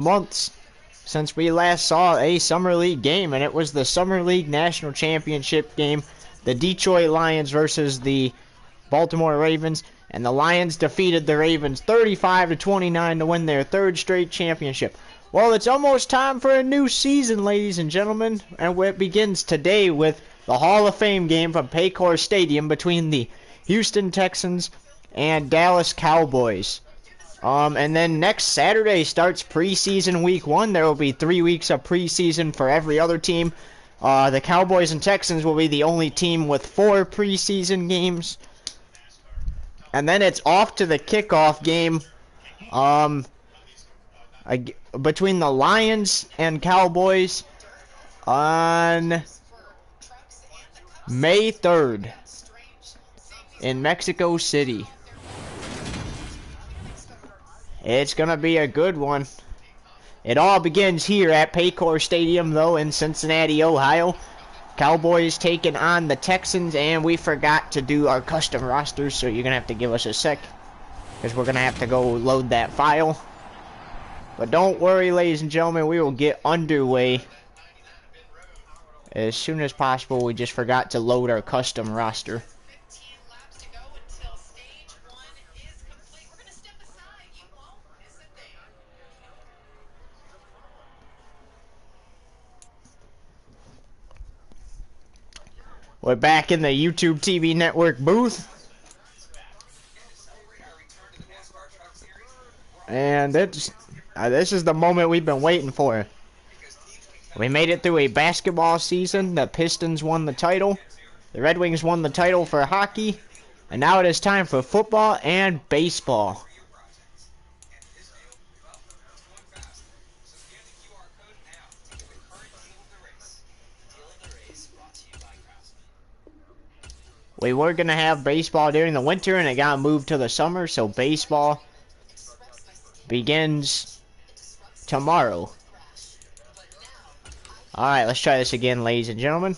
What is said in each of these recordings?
months since we last saw a Summer League game, and it was the Summer League National Championship game, the Detroit Lions versus the Baltimore Ravens, and the Lions defeated the Ravens 35-29 to win their third straight championship. Well, it's almost time for a new season, ladies and gentlemen, and it begins today with the Hall of Fame game from Paycor Stadium between the Houston Texans and Dallas Cowboys. And then next Saturday starts preseason week 1. There will be 3 weeks of preseason for every other team. The Cowboys and Texans will be the only team with 4 preseason games. And then it's off to the kickoff game between the Lions and Cowboys on May 3rd in Mexico City. It's going to be a good one. It all begins here at Paycor Stadium, though, in Cincinnati, Ohio. Cowboys taking on the Texans, and we forgot to do our custom rosters, so you're going to have to give us a sec, because we're going to have to go load that file. But don't worry, ladies and gentlemen, we will get underway as soon as possible. We just forgot to load our custom roster. We're back in the YouTube TV network booth. And this is the moment we've been waiting for. We made it through a basketball season. The Pistons won the title. The Red Wings won the title for hockey. And now it is time for football and baseball. We were going to have baseball during the winter, and it got moved to the summer, so baseball begins tomorrow. Alright, let's try this again, ladies and gentlemen.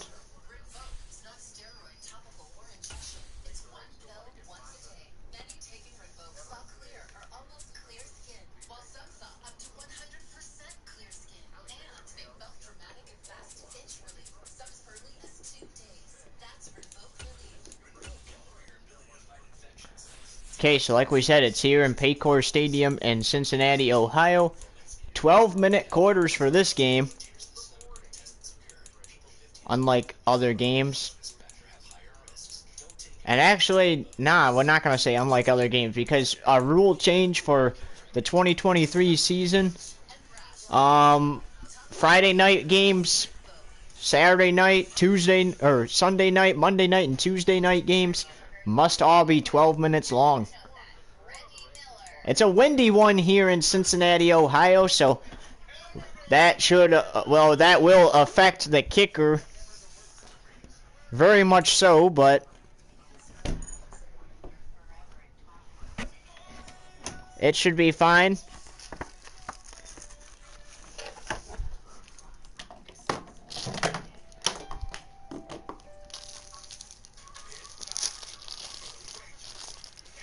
Okay, so like we said, it's here in Paycor Stadium in Cincinnati, Ohio. 12-minute quarters for this game. Unlike other games. And actually, nah, we're not going to say unlike other games, because a rule change for the 2023 season. Friday night games, Saturday night, Tuesday, or Sunday night, Monday night, and Tuesday night games must all be 12 minutes long. It's a windy one here in Cincinnati, Ohio, so that should, well, that will affect the kicker very much so, but it should be fine.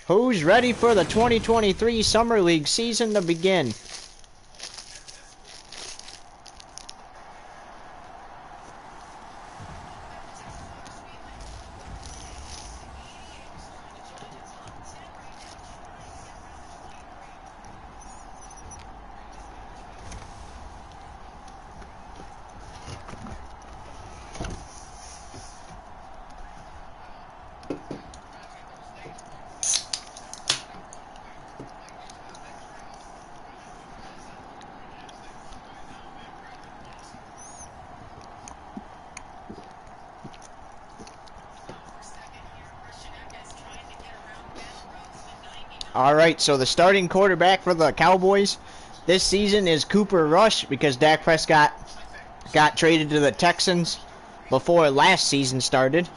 Who's ready for the 2023 Summer League season to begin? Alright, so the starting quarterback for the Cowboys this season is Cooper Rush, because Dak Prescott got traded to the Texans before last season started.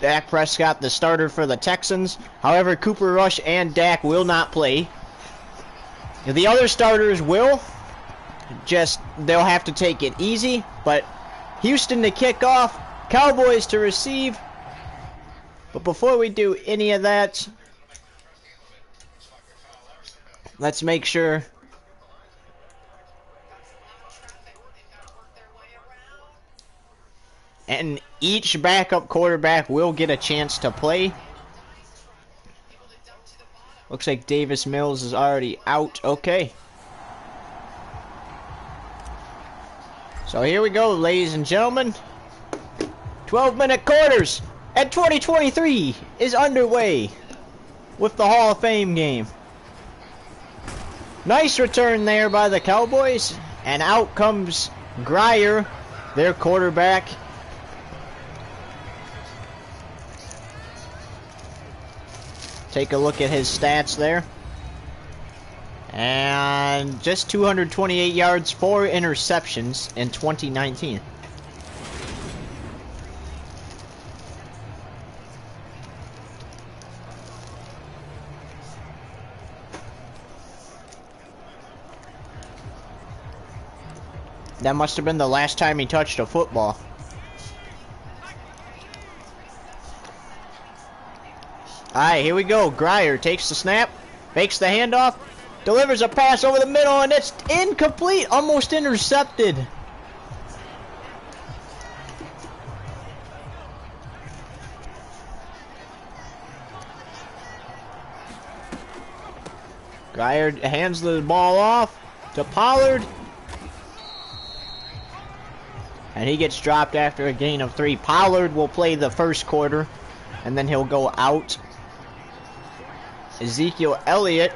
Dak Prescott, the starter for the Texans. However, Cooper Rush and Dak will not play. The other starters will. Just, they'll have to take it easy. But Houston to kick off, Cowboys to receive. But before we do any of that, let's make sure And each backup quarterback will get a chance to play. Looks like Davis Mills is already out. Okay. So here we go, ladies and gentlemen. 12-minute quarters at 2023 is underway with the Hall of Fame game. Nice return there by the Cowboys. And out comes Grier, their quarterback. Take a look at his stats there. And just 228 yards, 4 interceptions in 2019. That must have been the last time he touched a football. Alright, here we go. Grier takes the snap, fakes the handoff, delivers a pass over the middle, and it's incomplete, almost intercepted. Grier hands the ball off to Pollard. And he gets dropped after a gain of 3. Pollard will play the first quarter, and then he'll go out. Ezekiel Elliott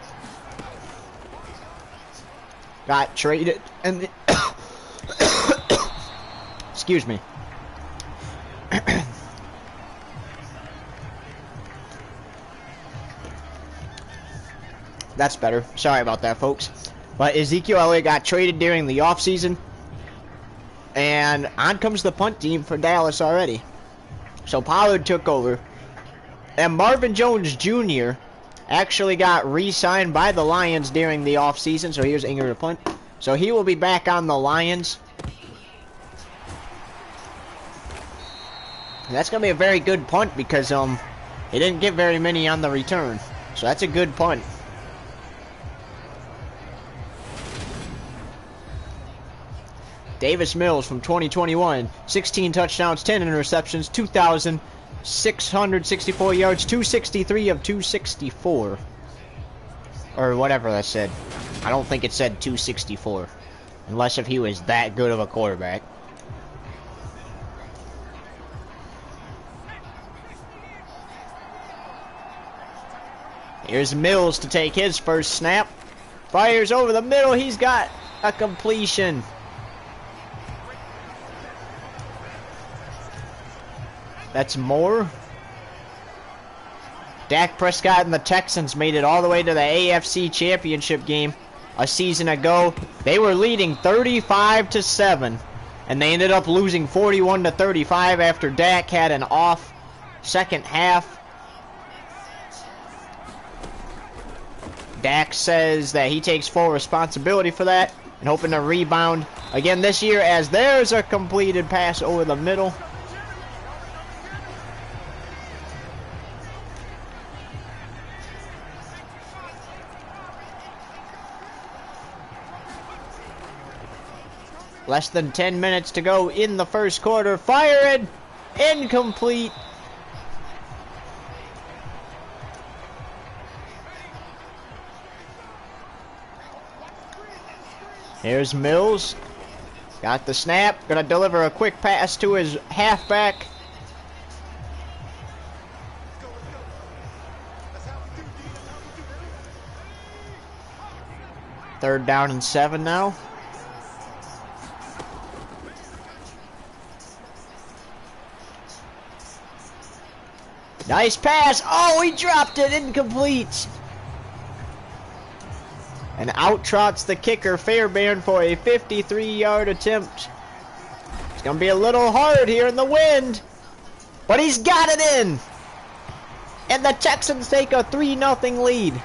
got traded, and excuse me. That's better. Sorry about that, folks. But Ezekiel Elliott got traded during the offseason. And on comes the punt team for Dallas already. So Pollard took over. And Marvin Jones Jr. actually got re-signed by the Lions during the offseason. So here's Inger to punt. So he will be back on the Lions. And that's going to be a very good punt because he didn't get very many on the return. So that's a good punt. Davis Mills from 2021, 16 touchdowns, 10 interceptions, 2,664 yards, 263 of 264. Or whatever that said. I don't think it said 264. Unless if he was that good of a quarterback. Here's Mills to take his first snap. Fires over the middle. He's got a completion. That's more. Dak Prescott and the Texans made it all the way to the AFC Championship game a season ago. They were leading 35-7, and they ended up losing 41-35 after Dak had an off second half. Dak says that he takes full responsibility for that and hoping to rebound again this year, as there's a completed pass over the middle. Less than 10 minutes to go in the first quarter. Fired! Incomplete! Here's Mills. Got the snap. Gonna deliver a quick pass to his halfback. Third down and 7 now. Nice pass. Oh, he dropped it. Incomplete. And out trots the kicker, Fairbairn, for a 53-yard attempt. It's going to be a little hard here in the wind. But he's got it in. And the Texans take a 3-0 lead.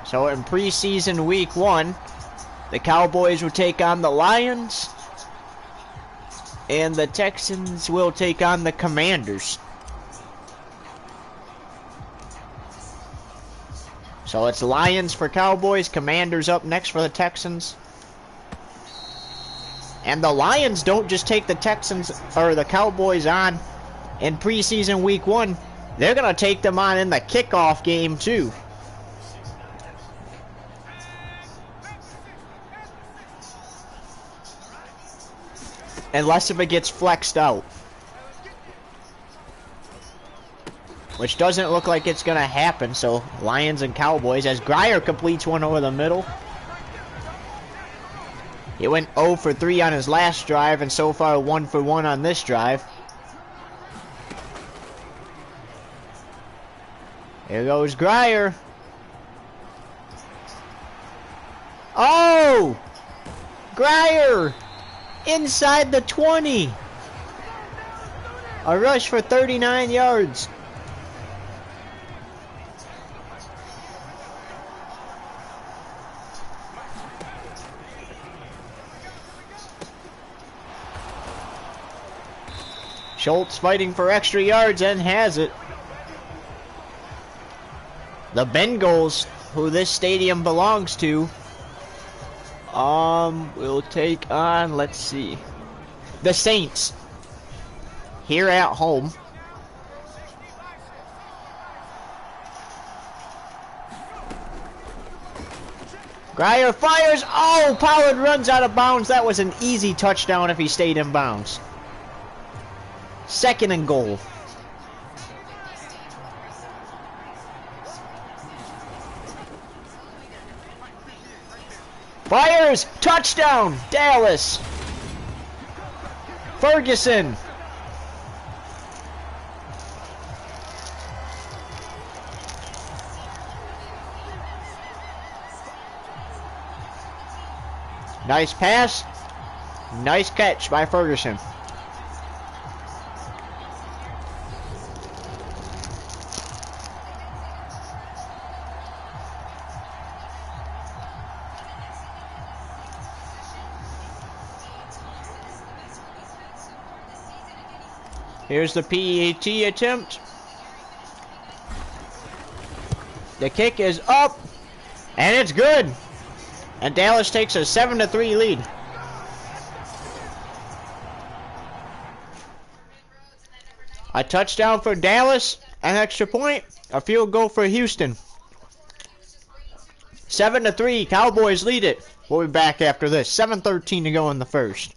So in preseason week 1, the Cowboys will take on the Lions, and the Texans will take on the Commanders. So it's Lions for Cowboys, Commanders up next for the Texans. And the Lions don't just take the Texans or the Cowboys on in preseason week 1. They're going to take them on in the kickoff game too. Unless if it gets flexed out. Which doesn't look like it's going to happen. So Lions and Cowboys as Grier completes one over the middle. He went 0 for 3 on his last drive and so far 1 for 1 on this drive. Here goes Grier. Oh! Grier! Inside the 20. A rush for 39 yards. Schultz fighting for extra yards and has it. The Bengals, who this stadium belongs to, will take on, let's see, the Saints here at home. Grier fires. Oh, Pollard runs out of bounds. That was an easy touchdown if he stayed in bounds. 2nd and goal. Fires! Touchdown! Dallas! Ferguson! Nice pass. Nice catch by Ferguson. Here's the PAT attempt. The kick is up, and it's good. And Dallas takes a 7-3 lead. A touchdown for Dallas, an extra point, a field goal for Houston. 7-3, Cowboys lead it. We'll be back after this. 7:13 to go in the first.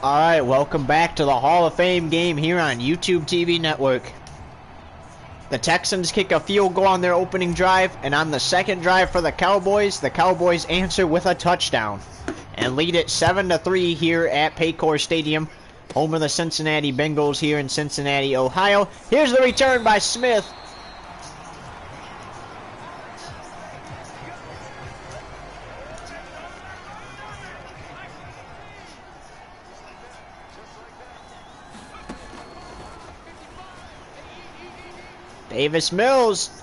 Alright, welcome back to the Hall of Fame game here on YouTube TV Network. The Texans kick a field goal on their opening drive, and on the second drive for the Cowboys answer with a touchdown and lead it 7-3 here at Paycor Stadium, home of the Cincinnati Bengals here in Cincinnati, Ohio. Here's the return by Smith. Davis Mills.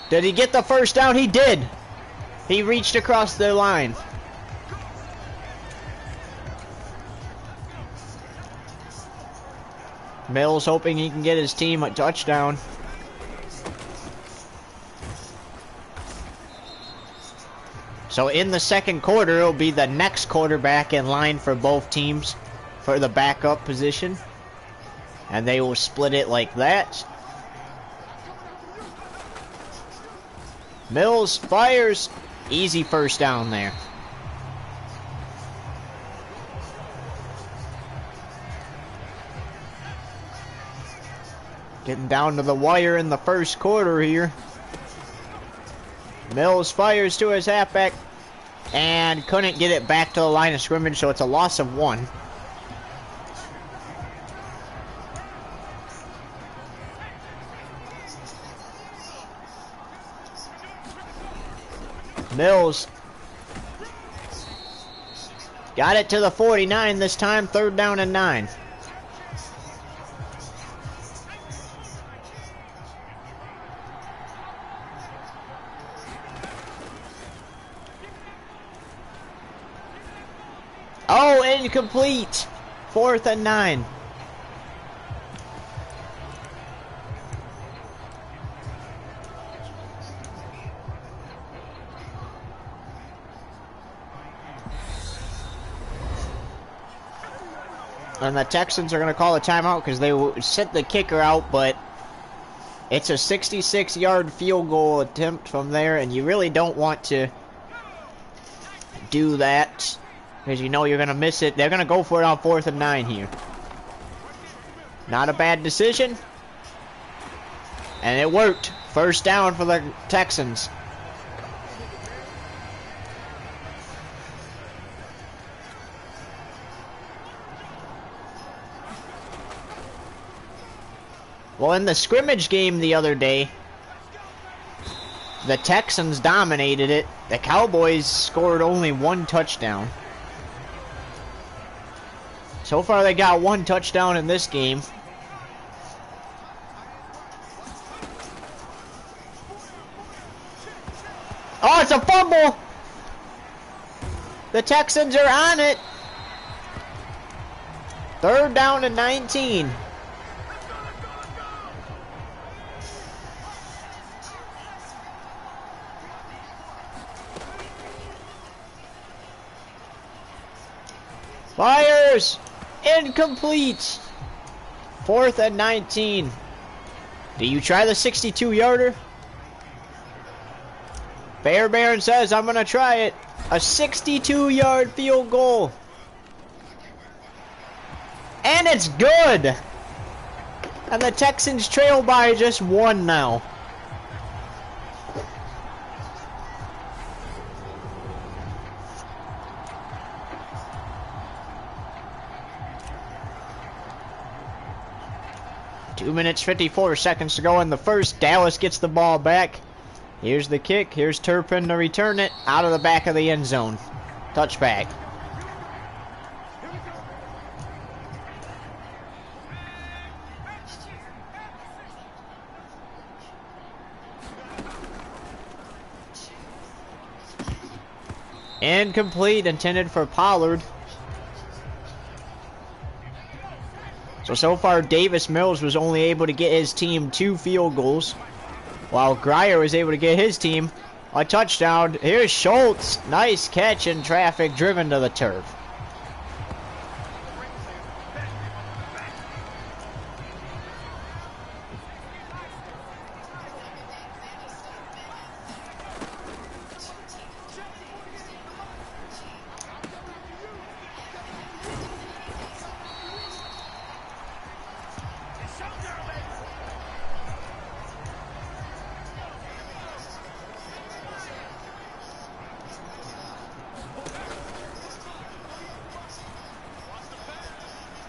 Did he get the first down? He did. He reached across the line. Mills hoping he can get his team a touchdown. So in the second quarter, it'll be the next quarterback in line for both teams for the backup position. And they will split it like that. Mills fires. Easy first down there. Getting down to the wire in the first quarter here. Mills fires to his halfback and couldn't get it back to the line of scrimmage, so it's a loss of 1. Mills got it to the 49 this time, 3rd down and 9. Oh, incomplete. 4th and 9. And the Texans are going to call a timeout because they sent the kicker out, but it's a 66-yard field goal attempt from there, and you really don't want to do that because you know you're going to miss it. They're going to go for it on 4th and 9 here. Not a bad decision. And it worked. 1st down for the Texans. Well, in the scrimmage game the other day, the Texans dominated it. The Cowboys scored only 1 touchdown. So far, they got 1 touchdown in this game. Oh, it's a fumble! The Texans are on it. 3rd down and 19. Fires! Incomplete! 4th and 19. Do you try the 62-yarder? Fairbairn says, I'm going to try it. A 62-yard field goal. And it's good! And the Texans trail by just 1 now. Two minutes, 54 seconds to go in the first. Dallas gets the ball back. Here's the kick. Here's Turpin to return it out of the back of the end zone. Touchback. Incomplete, intended for Pollard. So far, Davis Mills was only able to get his team 2 field goals, while Grier was able to get his team a touchdown. Here's Schultz. Nice catch in traffic, driven to the turf.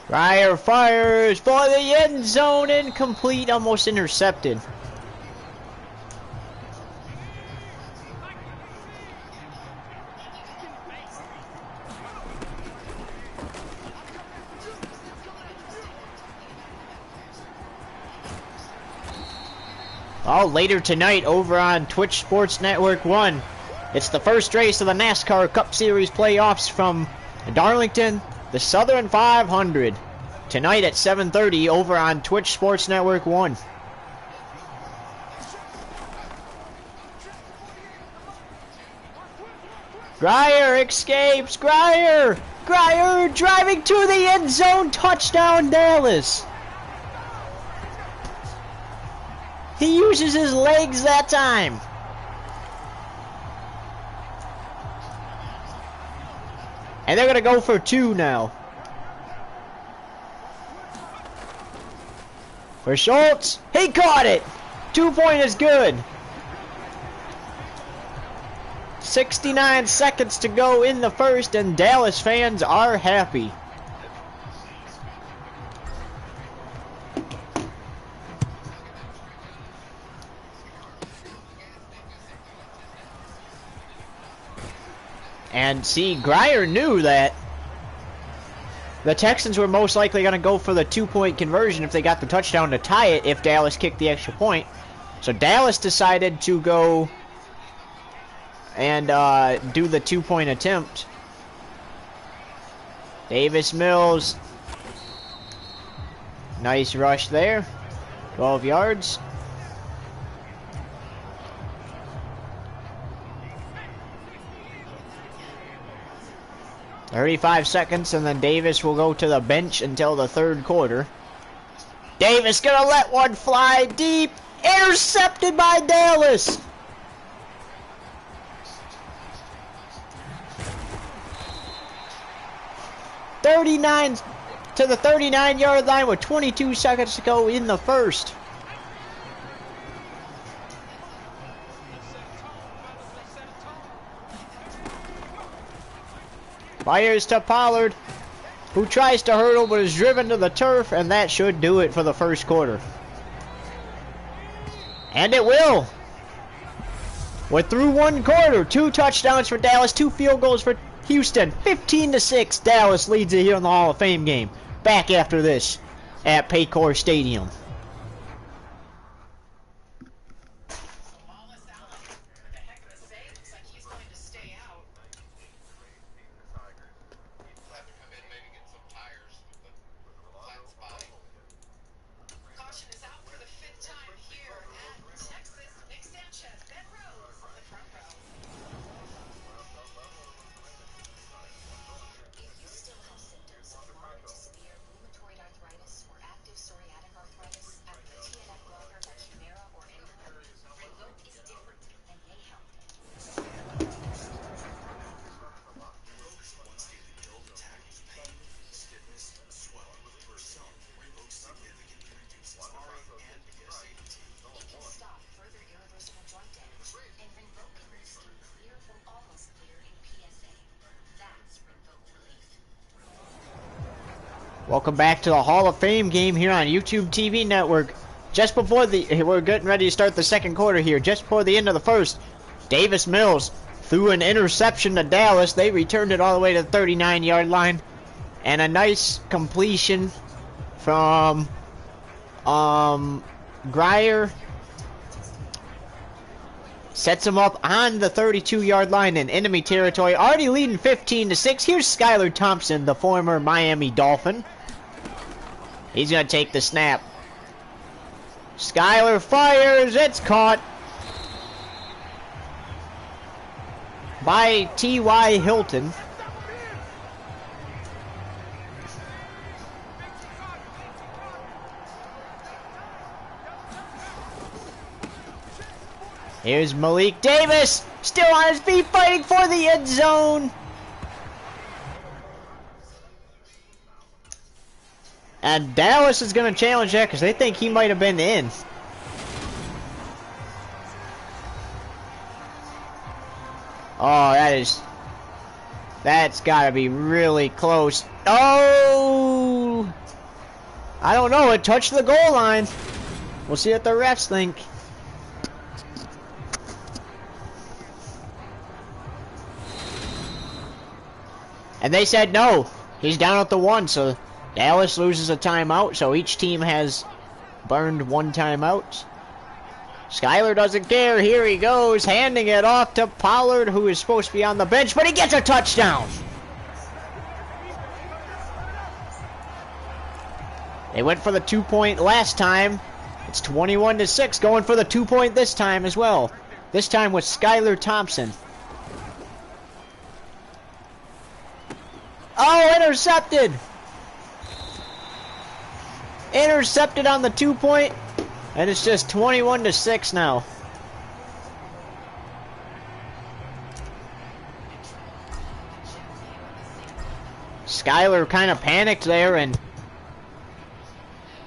Grier fires for the end zone, incomplete, almost intercepted. Oh, later tonight over on Twitch Sports Network 1, it's the first race of the NASCAR Cup Series playoffs from Darlington, the Southern 500. Tonight at 7:30 over on Twitch Sports Network 1. Grier escapes. Grier driving to the end zone. Touchdown, Dallas. He uses his legs that time. And they're going to go for 2 now. For Schultz. He caught it. 2-point is good. 69 seconds to go in the first, and Dallas fans are happy. And see, Grier knew that the Texans were most likely going to go for the 2-point conversion if they got the touchdown to tie it if Dallas kicked the extra point. So Dallas decided to go and do the 2-point attempt. Davis Mills. Nice rush there. 12 yards. "35 seconds, and then Davis will go to the bench until the third quarter. Davis gonna let one fly deep. Intercepted by Dallas. "39 to the 39-yard line with 22 seconds to go in the first. Fires to Pollard, who tries to hurdle but is driven to the turf, and that should do it for the first quarter. And it will. We're through one quarter. 2 touchdowns for Dallas, 2 field goals for Houston. 15-6. Dallas leads it here in the Hall of Fame game. Back after this at Paycor Stadium. Welcome back to the Hall of Fame game here on YouTube TV network. Just before we're getting ready to start the second quarter here. Just before the end of the first, Davis Mills threw an interception to Dallas. They returned it all the way to the 39-yard line. And a nice completion from Grier. Sets him up on the 32-yard line in enemy territory. Already leading 15-6. Here's Skylar Thompson, the former Miami Dolphin. He's going to take the snap. Skylar fires. It's caught by T.Y. Hilton. Here's Malik Davis, still on his feet, fighting for the end zone. And Dallas is going to challenge that because they think he might have been in. Oh, that's got to be really close. Oh! I don't know, it touched the goal line. We'll see what the refs think. And they said no. He's down at the 1, so Dallas loses a timeout, so each team has burned 1 timeout. Skylar doesn't care. Here he goes, handing it off to Pollard, who is supposed to be on the bench, but he gets a touchdown. They went for the 2-point last time. It's 21-6, going for the 2-point this time as well. This time with Skylar Thompson. Oh, intercepted! Intercepted on the 2-point, and it's just 21-6 now. Skylar kind of panicked there and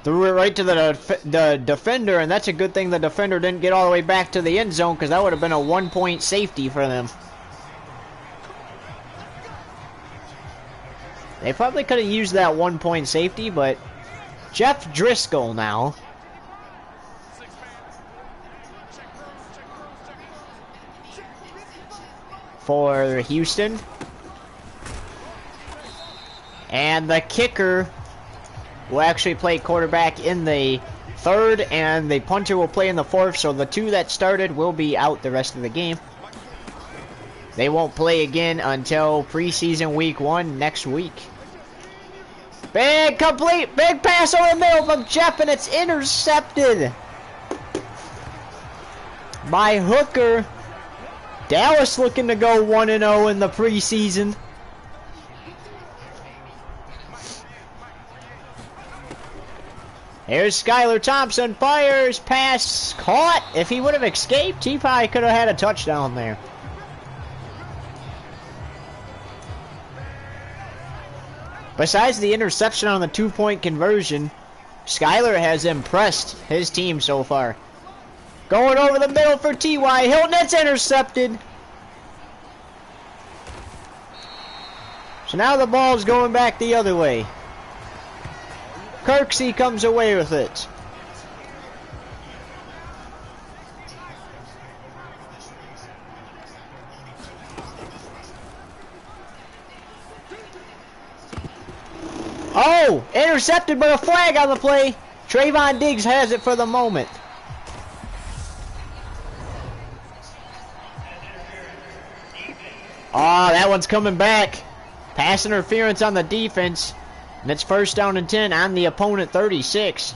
threw it right to the defender, and that's a good thing the defender didn't get all the way back to the end zone, because that would have been a 1-point safety for them. They probably could have used that 1-point safety, but Jeff Driscoll now. for Houston. And the kicker will actually play quarterback in the third, and the punter will play in the fourth, so the two that started will be out the rest of the game. They won't play again until preseason week 1 next week. Big complete, big pass over the middle from Jeff, and it's intercepted by Hooker. Dallas looking to go 1-0 in the preseason. Here's Skylar Thompson, fires, pass, caught. If he would have escaped, he probably could have had a touchdown there. Besides the interception on the 2-point conversion, Skylar has impressed his team so far. Going over the middle for T.Y. Hilton, it's intercepted. So now the ball's going back the other way. Kirksey comes away with it. Oh, intercepted, but a flag on the play. Trayvon Diggs has it for the moment. Oh, that one's coming back. Pass interference on the defense. And it's first down and 10 on the opponent 36.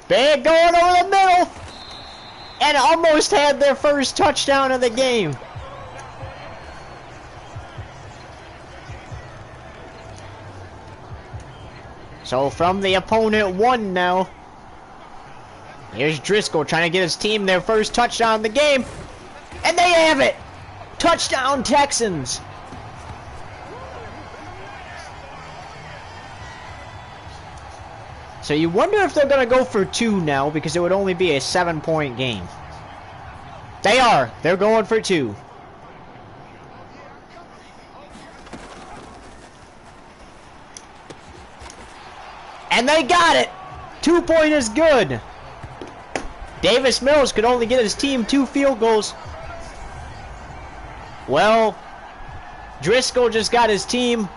Big going over the middle. And almost had their first touchdown of the game. So from the opponent 1 now. Here's Driscoll trying to get his team their first touchdown of the game. And they have it! Touchdown Texans! So you wonder if they're going to go for 2 now, because it would only be a 7-point game. They are! They're going for 2. And they got it! 2-point is good! Davis Mills could only get his team 2 field goals. Well, Driscoll just got his team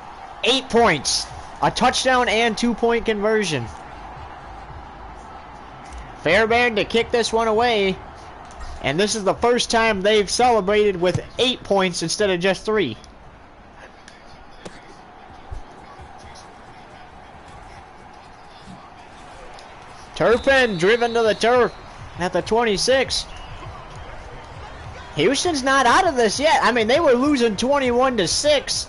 8 points. A touchdown and 2-point conversion. Fairbairn to kick this one away. And this is the first time they've celebrated with 8 points instead of just 3. Turpin driven to the turf at the 26. Houston's not out of this yet. I mean, they were losing 21-6.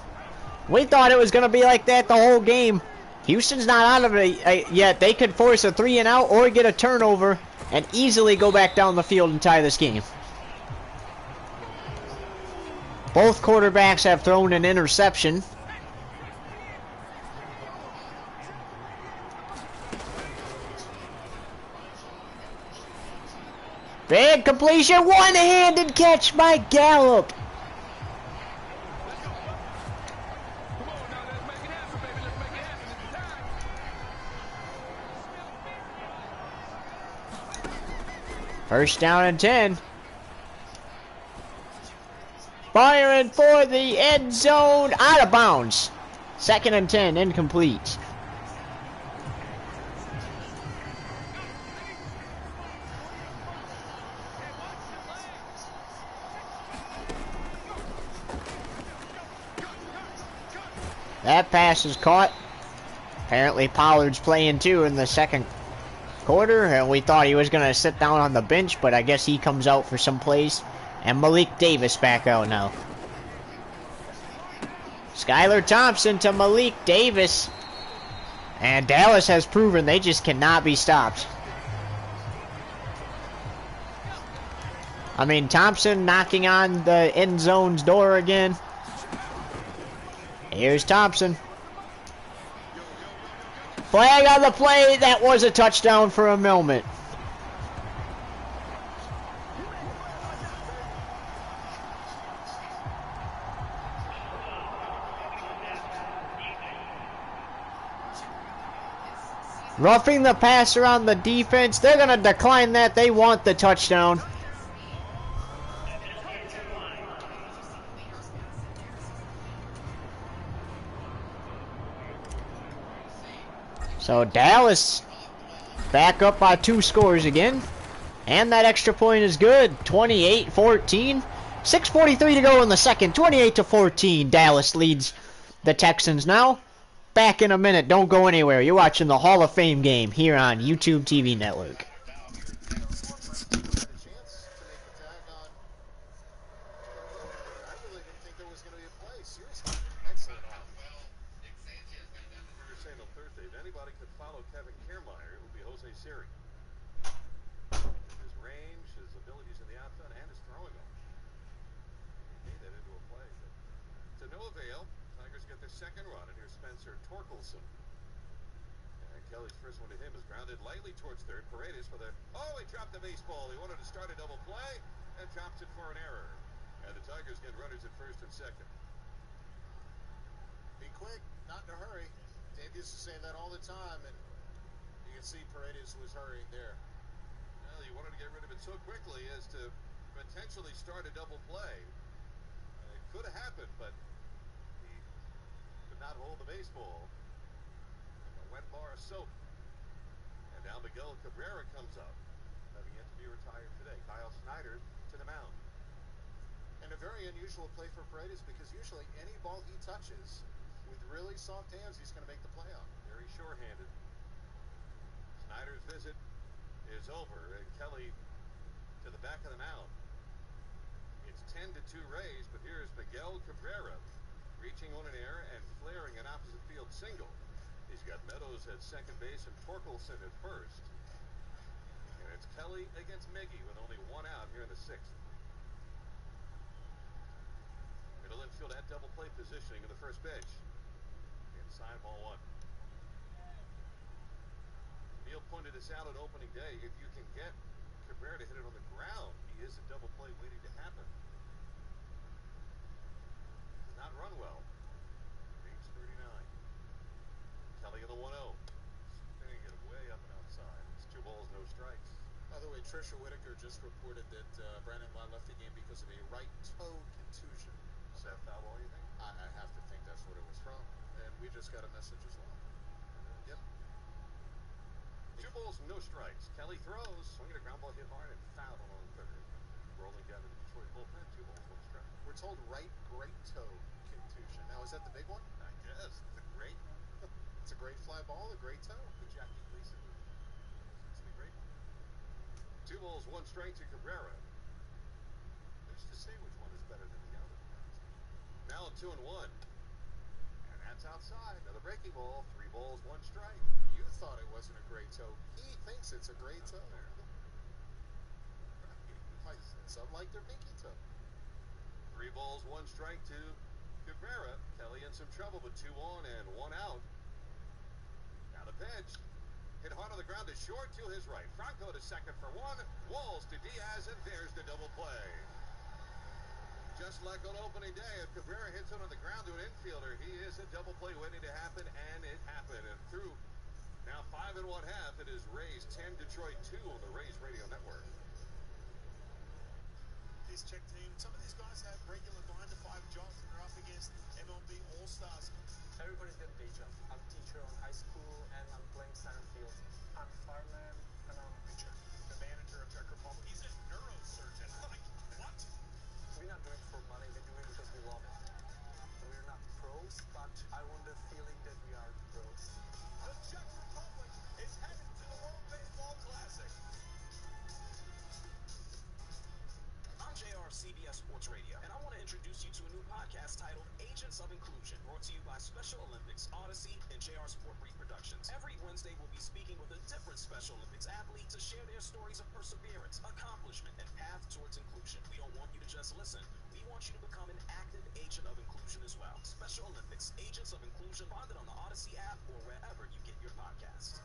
We thought it was going to be like that the whole game. Houston's not out of it yet. They could force a 3-and-out or get a turnover and easily go back down the field and tie this game. Both quarterbacks have thrown an interception. Big completion, one-handed catch by Gallup. First down and 10. Firing for the end zone, out of bounds. Second and 10, incomplete. That pass is caught. Apparently Pollard's playing too in the second quarter, and we thought he was going to sit down on the bench, but I guess he comes out for some plays. And Malik Davis back out now. Skylar Thompson to Malik Davis. And Dallas has proven they just cannot be stopped. I mean, Thompson knocking on the end zone's door again. Here's Thompson. Flag on the play. That was a touchdown for a moment. Roughing the passer on the defense. They're going to decline that. They want the touchdown. So Dallas back up by 2 scores again. And that extra point is good. 28-14. 6:43 to go in the second. 28-14. Dallas leads the Texans now. Back in a minute. Don't go anywhere. You're watching the Hall of Fame game here on YouTube TV Network. Kelly's first one to him is grounded lightly towards third. Paredes for the... Oh, he dropped the baseball. He wanted to start a double play and drops it for an error. And the Tigers get runners at first and second. Be quick, not in a hurry. Dave used to say that all the time, and you can see Paredes was hurrying there. Well, he wanted to get rid of it so quickly as to potentially start a double play. It could have happened, but he could not hold the baseball. Wet bar of soap. And now Miguel Cabrera comes up, having yet to be retired today. Kyle Snyder to the mound. And a very unusual play for Paredes, because usually any ball he touches with really soft hands, he's going to make the play on. Very sure-handed. Snyder's visit is over, and Kelly to the back of the mound. It's 10-2 Rays, but here's Miguel Cabrera reaching on an error and flaring an opposite field single. He's got Meadows at second base and Torkelson at first. And it's Kelly against Miggy with only 1 out here in the 6th. Middle infield at double play positioning in the first pitch. Inside ball 1. Neil pointed this out at opening day. If you can get Cabrera to hit it on the ground, he is a double play waiting to happen. Does not run well. Page 39. Kelly in the 1-0. Spinning it way up and outside. It's 2 balls, no strikes. By the way, Trisha Whitaker just reported that Brandon Law left the game because of a right toe contusion. Is that foul ball, you think? I have to think that's what it was from. And we just got a message as well. Yep. 2 balls, no strikes. Kelly throws. Swinging a ground ball, hit hard and fouled on the third. Rolling down to the Detroit bullpen. 2 balls, 1 strike. We're told right great toe contusion. Now, is that the big one? I guess. The great. It's a great fly ball, a great toe. The Jackie Gleason movie. It's the great one. 2 balls, 1 strike to Cabrera. Who's to say which one is better than the other? Now 2-1. And that's outside. Another breaking ball. 3 balls, 1 strike. You thought it wasn't a great toe. He thinks it's a great toe. Some like their pinky toe. 3 balls, 1 strike to Cabrera. Kelly in some trouble, but 2 on and 1 out. Now the pitch. Hit hard on the ground to short to his right. Franco to second for 1. Walls to Diaz, and there's the double play. Just like on opening day, if Cabrera hits it on the ground to an infielder, he is a double play waiting to happen, and it happened. And through now 5 1/2, it is Rays 10, Detroit 2 on the Rays Radio Network. This check team, some of these guys have regular 9-to-5 jobs and are up against MLB All-Stars. Everybody's got a day job. I'm a teacher in high school and I'm playing center field. I'm a fireman and I'm a pitcher. The manager of Checker Palm, he's a neurosurgeon. Like, what? We're not doing it for money, we do it because we love it. We're not pros, but I want the feeling that we are pros. The Czech Republic is headed to the World Baseball Classic. I'm JR, CBS Sports Radio, and I want to introduce you to a new podcast titled Agents of Inclusion, brought to you by Special Olympics, Odyssey, and JR Sport Reproductions. Every Wednesday, we'll be speaking with a different Special Olympics athlete to share their stories of perseverance, accomplishment, and path towards inclusion. We don't want you to just listen. We want you to become an active agent of inclusion as well. Special Olympics, Agents of Inclusion, find it on the Odyssey app or wherever you get your podcasts.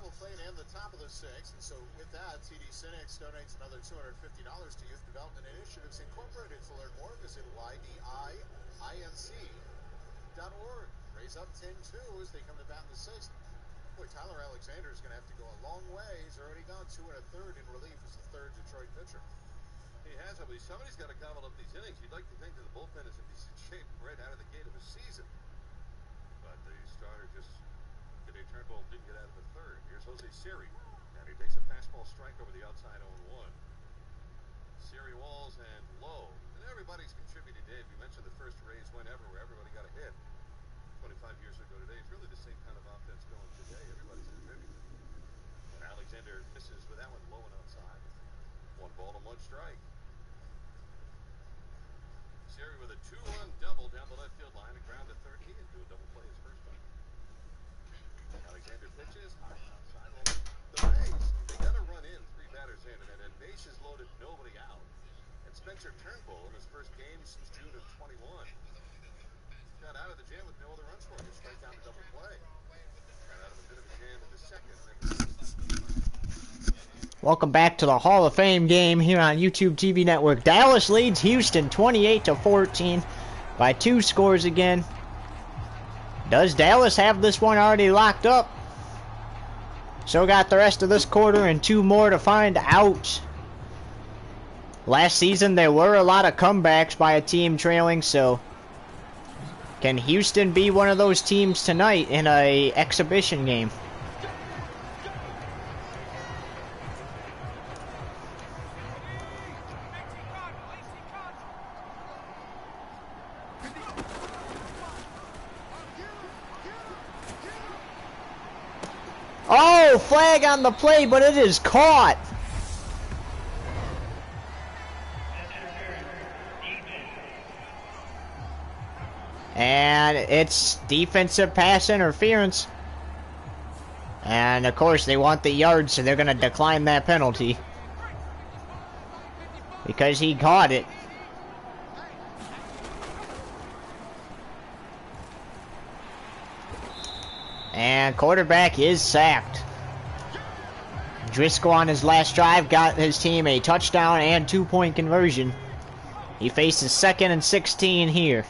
double play and the top of the sixth. And so with that, TD Cinex donates another $250 to Youth Development Initiatives Incorporated. To learn more, visit ydinc.org. Raise up 10-2 as they come to bat in the sixth. Boy, Tyler Alexander is going to have to go a long way. He's already gone 2 1/3 in relief as the third Detroit pitcher. He has, I believe. Somebody's got to gobble up these innings. You'd like to think that the bullpen is in decent shape right out of the gate of the season. But the starter just did a turnbull, didn't get out of the third. Here's Jose Siri, and he takes a fastball strike over the outside 0-1. Siri, walls, and low. And everybody's contributed, Dave. You mentioned the first Rays win ever where everybody got a hit 25 years ago today. It's really the same kind of offense going today. Everybody's contributed. And Alexander misses with that one low and outside. 1 ball and 1 strike. Siri with a 2-run double down the left field line, a ground to third. He didn't do a double play his first time. Alexander pitches high outside. Well, the Rays, they got to run in 3 batters in, and bases loaded, nobody out. And Spencer Turnbull in his first game since June of 21 got out of the jam with no other runs scored. Just right down to double play. Got out of a bit of a jam in the second. Welcome back to the Hall of Fame game here on YouTube TV Network. Dallas leads Houston 28-14 by 2 scores again. Does Dallas have this one already locked up? So got the rest of this quarter and 2 more to find out. Last season there were a lot of comebacks by a team trailing, so can Houston be one of those teams tonight in a exhibition game? Oh, flag on the play, but it is caught. And it's defensive pass interference. And of course they want the yards, so they're going to decline that penalty. Because he caught it. And quarterback is sacked. Driscoll on his last drive got his team a touchdown and 2-point conversion. He faces 2nd and 16 here.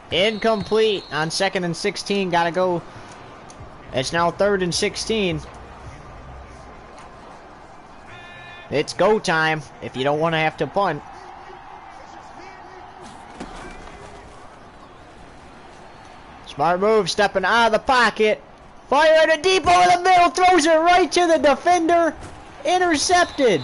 Incomplete on 2nd and 16. Gotta go. It's now 3rd and 16. It's go time if you don't want to have to punt. Smart move, stepping out of the pocket. Fire it deep over the middle, throws it right to the defender. Intercepted.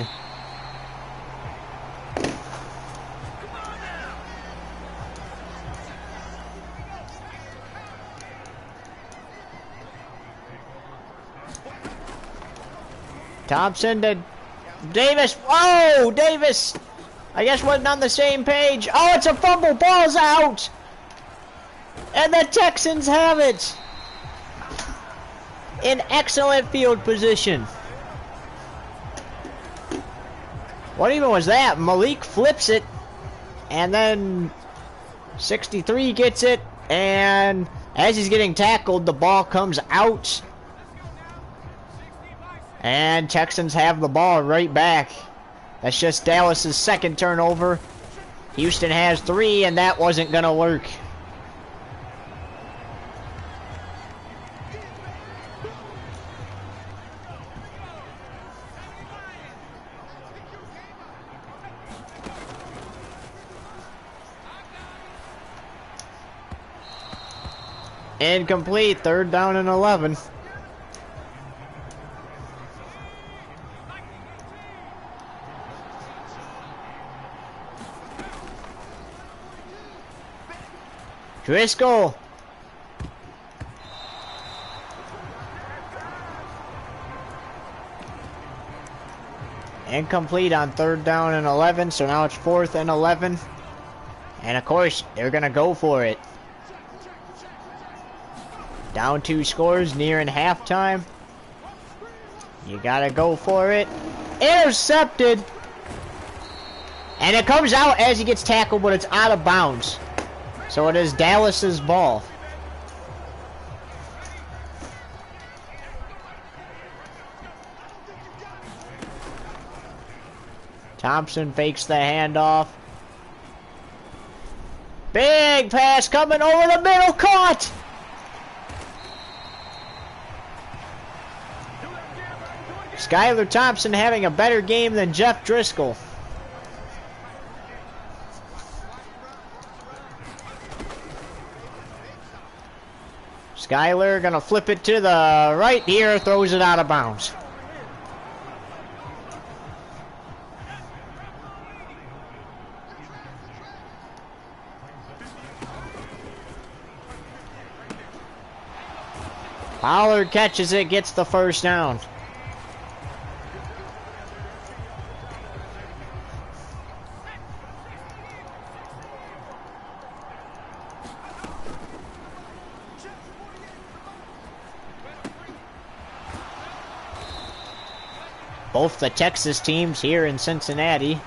Thompson to Davis. Whoa, Davis, I guess wasn't on the same page. Oh, it's a fumble, ball's out. And the Texans have it. In excellent field position. What even was that? Malik flips it. And then 63 gets it. And as he's getting tackled, the ball comes out. And Texans have the ball right back. That's just Dallas's 2nd turnover. Houston has 3, and that wasn't going to work. Incomplete, 3rd down and 11. Driscoll. Incomplete on 3rd down and 11, so now it's 4th and 11. And of course, they're going to go for it. Down 2 scores, nearing halftime. You got to go for it. Intercepted. And it comes out as he gets tackled, but it's out of bounds. So it is Dallas's ball. Thompson fakes the handoff. Big pass coming over the middle, caught! Skylar Thompson having a better game than Jeff Driscoll. Skylar gonna flip it to the right here, throws it out of bounds. Pollard catches it, gets the first down. Both the Texas teams here in Cincinnati,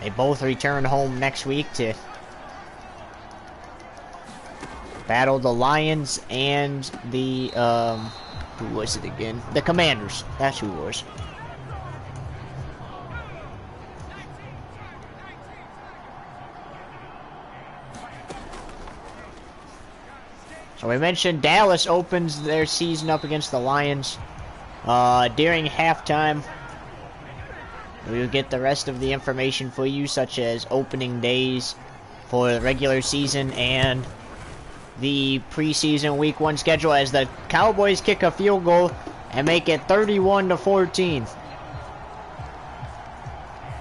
they both return home next week to battle the Lions and the, who was it again? The Commanders. That's who it was. So we mentioned Dallas opens their season up against the Lions. During halftime, we will get the rest of the information for you, such as opening days for the regular season and the preseason week 1 schedule, as the Cowboys kick a field goal and make it 31-14.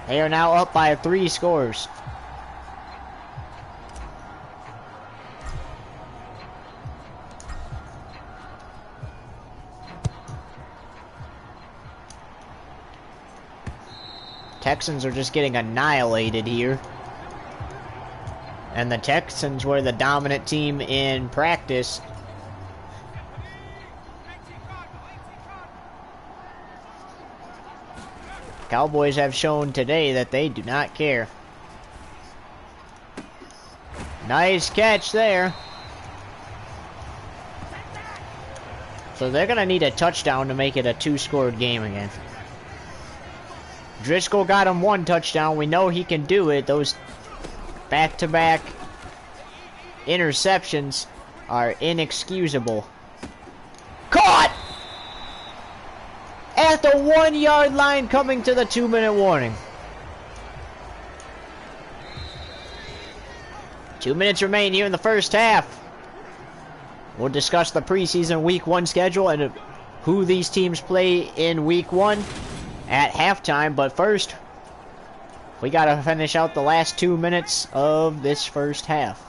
They are now up by 3 scores. Texans are just getting annihilated here. And the Texans were the dominant team in practice. Cowboys have shown today that they do not care. Nice catch there. So they're going to need a touchdown to make it a 2-scored game again. Driscoll got him 1 touchdown. We know he can do it. Those back-to-back interceptions are inexcusable. Caught! At the 1-yard line, coming to the 2-minute warning. 2 minutes remain here in the first half. We'll discuss the preseason week 1 schedule and who these teams play in week 1 at halftime, but first, we gotta finish out the last 2 minutes of this first half.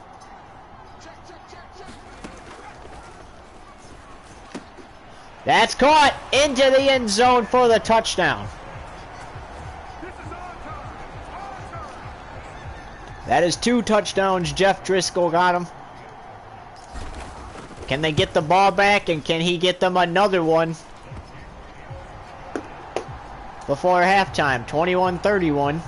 That's caught into the end zone for the touchdown. That is 2 touchdowns. Jeff Driscoll got him. Can they get the ball back, and can he get them another one before halftime? 21-31.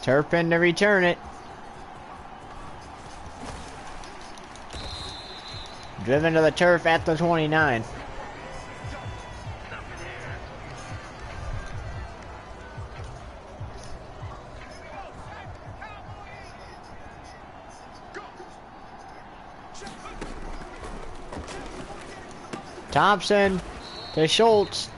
Turpin to return it. Driven to the turf at the 29. Thompson to Schultz.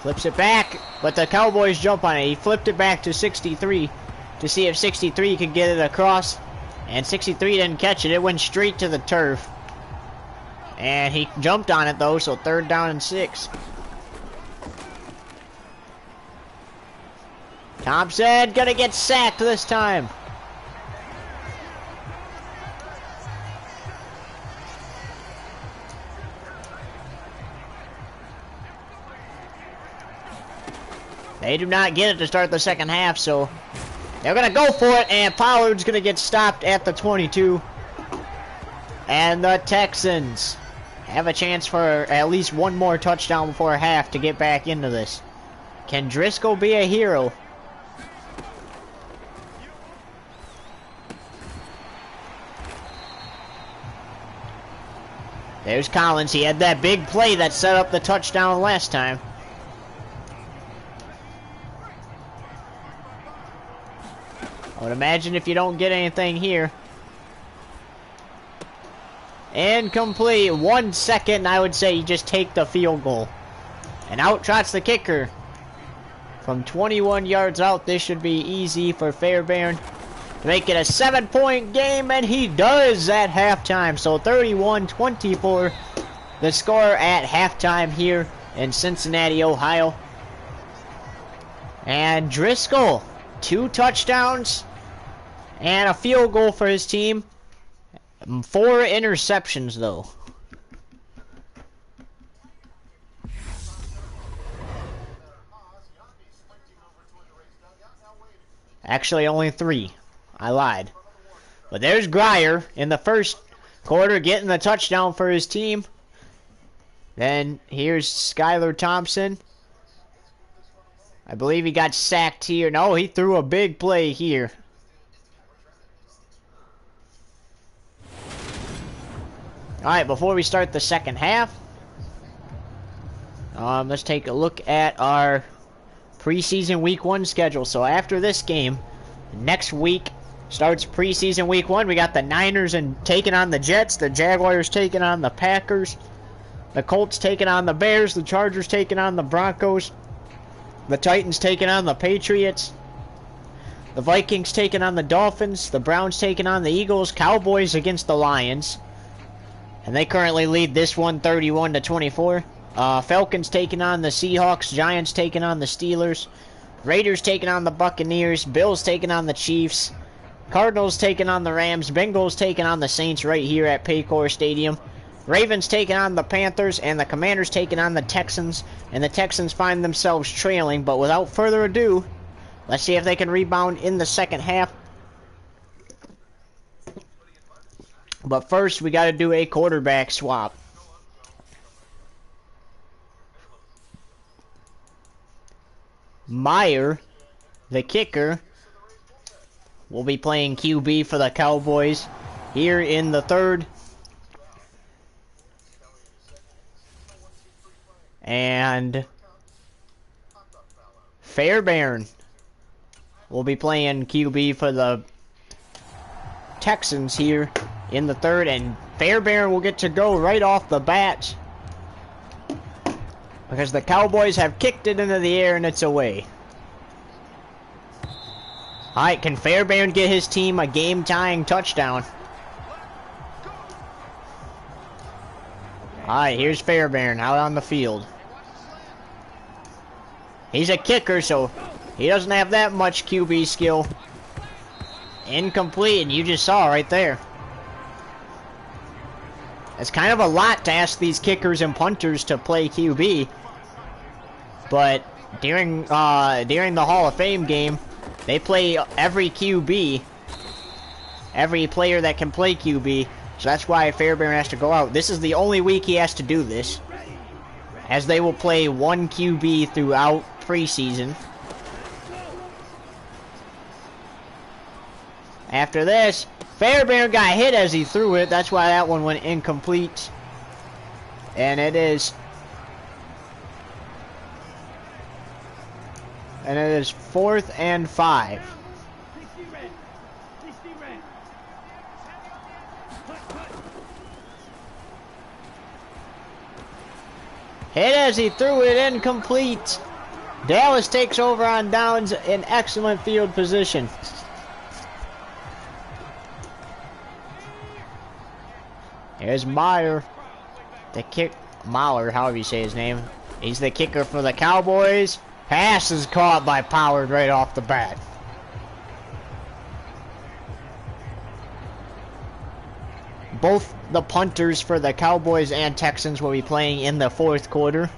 Flips it back, but the Cowboys jump on it. He flipped it back to 63 to see if 63 could get it across. And 63 didn't catch it. It went straight to the turf. And he jumped on it though, so 3rd down and 6. Thompson gonna get sacked this time. They do not get it to start the second half, so they're going to go for it, and Pollard's going to get stopped at the 22. And the Texans have a chance for at least one more touchdown before half to get back into this. Can Driscoll be a hero? There's Collins. He had that big play that set up the touchdown last time. I would imagine if you don't get anything here. Incomplete. 1 second, I would say you just take the field goal. And out trots the kicker. From 21 yards out, this should be easy for Fairbairn to make it a 7-point game, and he does at halftime. So 31-24, the score at halftime here in Cincinnati, Ohio. And Driscoll, 2 touchdowns and a field goal for his team. 4 interceptions, though. Actually, only 3. I lied. But there's Grier in the first quarter getting the touchdown for his team. Then here's Skylar Thompson. I believe he got sacked here. No, he threw a big play here. Alright, before we start the second half, let's take a look at our preseason week 1 schedule. So after this game, next week starts preseason week 1. We got the Niners taking on the Jets, the Jaguars taking on the Packers, the Colts taking on the Bears, the Chargers taking on the Broncos, the Titans taking on the Patriots, the Vikings taking on the Dolphins, the Browns taking on the Eagles, Cowboys against the Lions. And they currently lead this one 31-24. Falcons taking on the Seahawks. Giants taking on the Steelers. Raiders taking on the Buccaneers. Bills taking on the Chiefs. Cardinals taking on the Rams. Bengals taking on the Saints right here at Paycor Stadium. Ravens taking on the Panthers. And the Commanders taking on the Texans. And the Texans find themselves trailing. But without further ado, let's see if they can rebound in the second half. But first, we got to do a quarterback swap. Meyer, the kicker, will be playing QB for the Cowboys here in the third. And Fairbairn will be playing QB for the Texans here in the third, and Fairbairn will get to go right off the bat because the Cowboys have kicked it into the air and it's away. Alright, can Fairbairn get his team a game-tying touchdown? Alright, here's Fairbairn out on the field. He's a kicker, so he doesn't have that much QB skill. Incomplete, and you just saw right there. It's kind of a lot to ask these kickers and punters to play QB, but during the Hall of Fame game, they play every QB, every player that can play QB, so that's why Fairbairn has to go out. This is the only week he has to do this, as they will play 1 QB throughout preseason. After this, Fairbairn got hit as he threw it. That's why that one went incomplete. And it is 4th and 5. Hit as he threw it incomplete. Dallas takes over on downs in excellent field position. Here's Meyer, Mahler, however you say his name. He's the kicker for the Cowboys. Pass is caught by Pollard right off the bat. Both the punters for the Cowboys and Texans will be playing in the fourth quarter.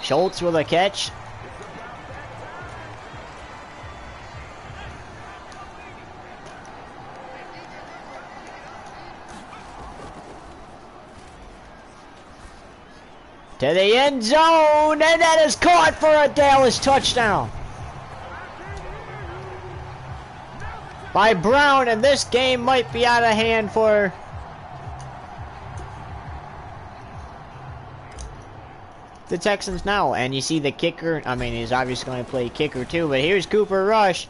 Schultz with a catch. To the end zone, and that is caught for a Dallas touchdown by Brown, and this game might be out of hand for the Texans now. And you see the kicker, I mean, he's obviously going to play kicker too, but here's Cooper Rush.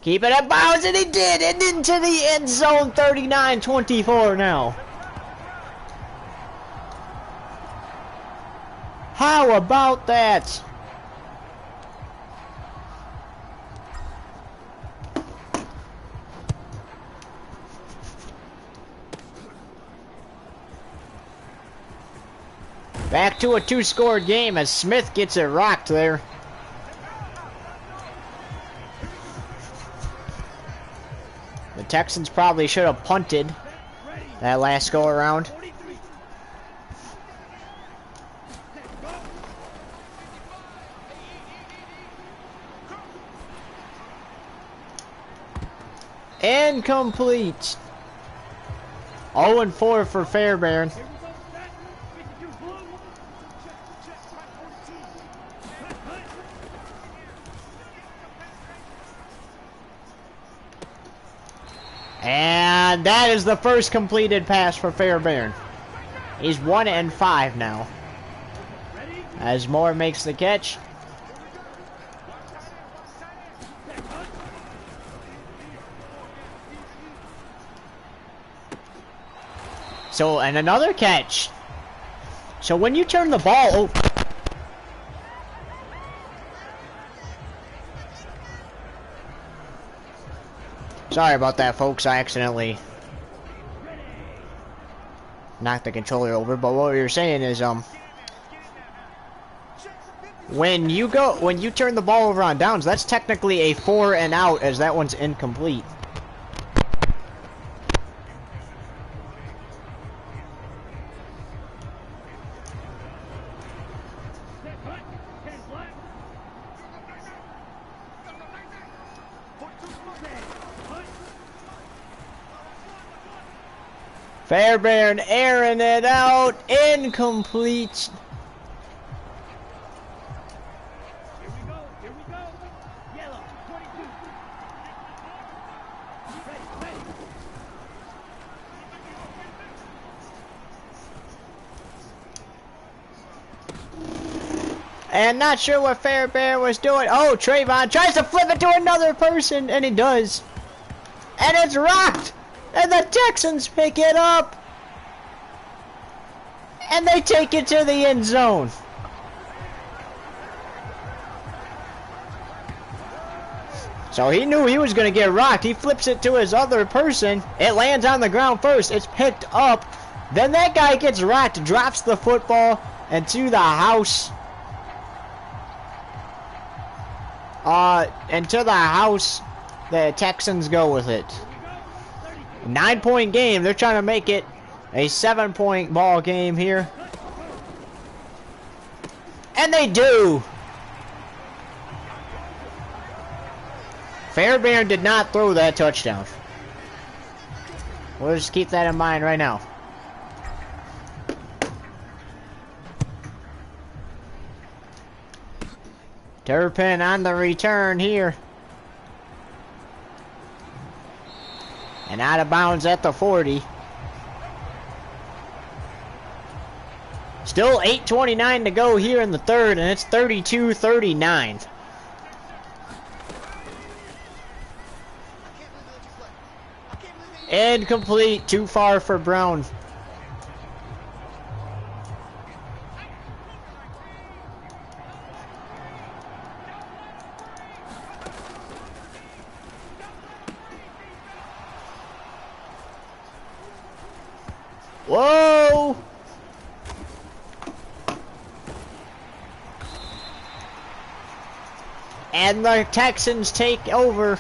Keep it at bounds, and he did, and into the end zone, 39-24 now. How about that? Back to a two-score game as Smith gets it rocked there. The Texans probably should have punted that last go-around. Incomplete. 0-4 for Fairbairn. And that is the first completed pass for Fairbairn. He's 1-5 now. As Moore makes the catch. So, and another catch. So when you turn the ball over. Sorry about that, folks. I accidentally knocked the controller over. But what we were saying is, when you turn the ball over on downs, that's technically a 4 and out, as that one's incomplete. Fairbairn airing it out, incomplete. Here we go. Yellow, 22. Ready. And not sure what Fairbairn was doing. Oh, Trayvon tries to flip it to another person, and he does. And it's rocked. And the Texans pick it up. And they take it to the end zone. So he knew he was going to get rocked. He flips it to his other person. It lands on the ground first. It's picked up. Then that guy gets rocked, drops the football, and to the house. And to the house, the Texans go with it. 9-point game. They're trying to make it a 7-point ball game here. And they do. Fairbairn did not throw that touchdown. We'll just keep that in mind right now. Turpin on the return here. And out of bounds at the 40. Still 8:29 to go here in the third, and it's 32-39. Incomplete, too far for Brown. Whoa! And the Texans take over.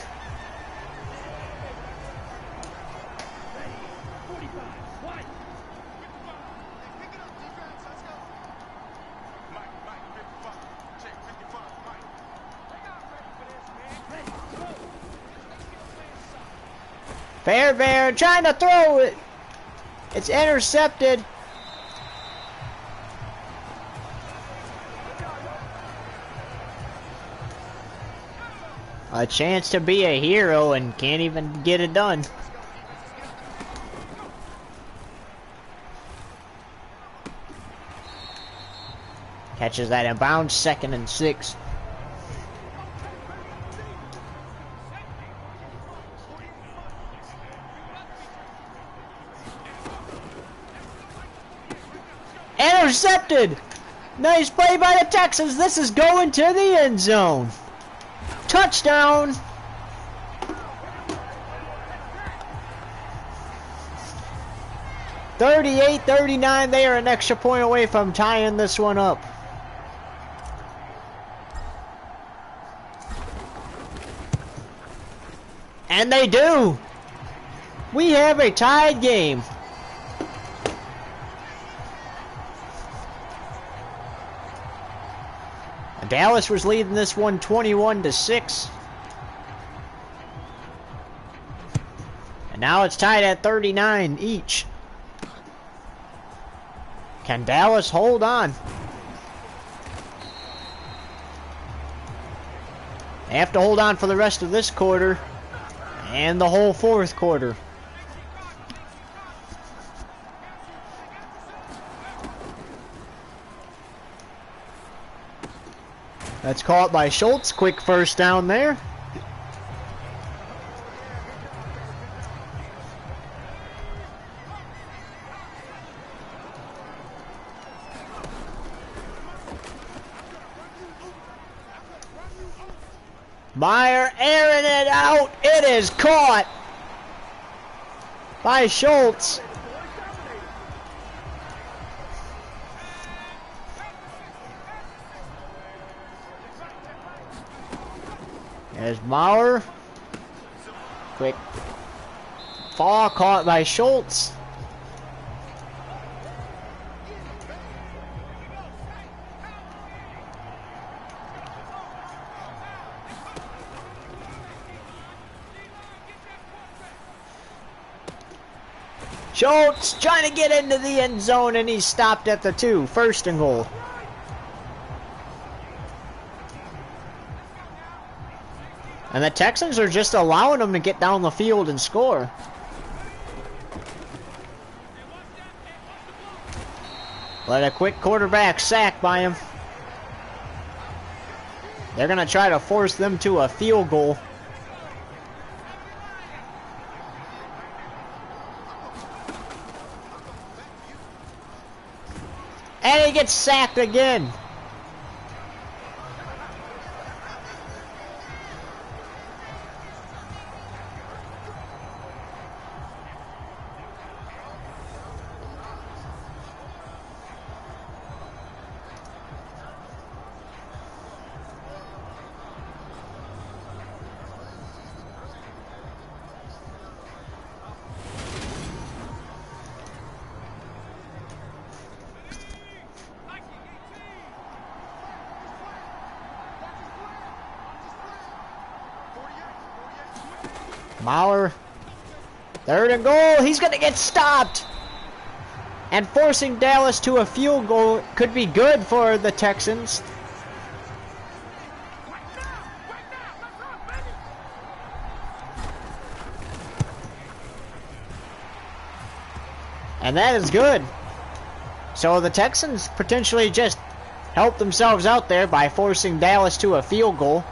Fairbairn trying to throw it. It's intercepted. A chance to be a hero and can't even get it done. Catches that in bounds, 2nd and 6. Intercepted! Nice play by the Texans. This is going to the end zone. Touchdown! (38-39). They are an extra point away from tying this one up. And they do. We have a tied game. Dallas was leading this one 21-6. And now it's tied at 39 each. Can Dallas hold on? They have to hold on for the rest of this quarter and the whole 4th quarter. That's caught by Schultz. Quick first down there. Meyer airing it out. It is caught by Schultz. There's Maurer. Quick fall caught by Schultz. Schultz trying to get into the end zone and he's stopped at the 2. 1st and goal. And the Texans are just allowing them to get down the field and score. But a quick quarterback sack by him. They're going to try to force them to a field goal. And he gets sacked again. Maurer, 3rd and goal. He's going to get stopped. And forcing Dallas to a field goal could be good for the Texans. And that is good. So the Texans potentially just help themselves out there by forcing Dallas to a field goal.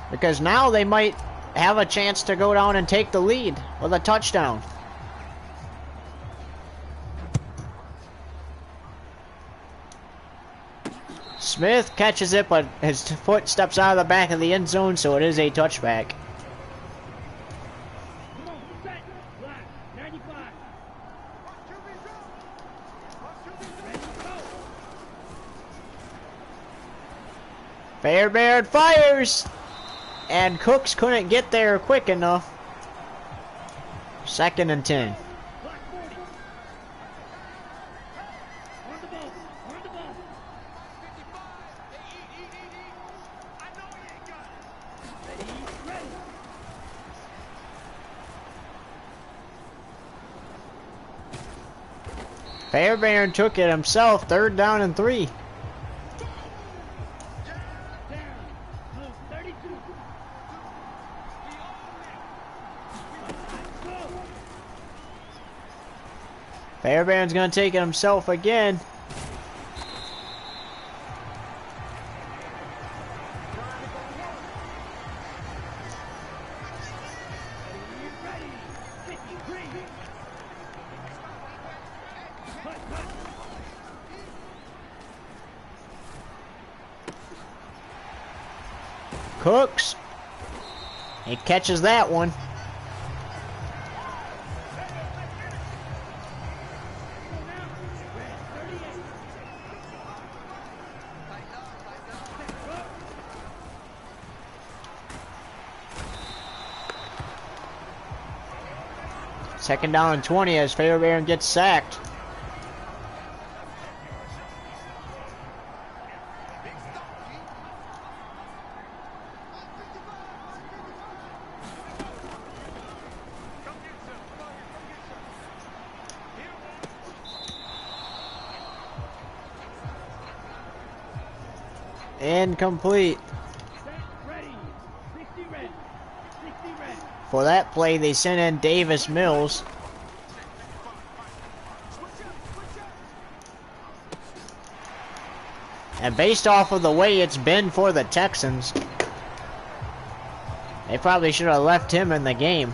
Because now they might have a chance to go down and take the lead with a touchdown. Smith catches it, but his foot steps out of the back of the end zone, so it is a touchback. Come on, set. Black, 95. Ready, go. Fairbairn fires! And Cooks couldn't get there quick enough. 2nd and 10. Black 40. On the ball. On the ball. 55. I know he ain't got it. Ready, ready. Fairbairn took it himself. 3rd down and 3. Down. Move 32. Go. Fairbairn's going to take it himself again. Ready. 53. Cut. Cooks. He catches that one. Second down and 20 as Fairbairn gets sacked. Incomplete. Ready. 60 ready. 60 ready. For that play, they sent in Davis Mills. And based off of the way it's been for the Texans, they probably should have left him in the game.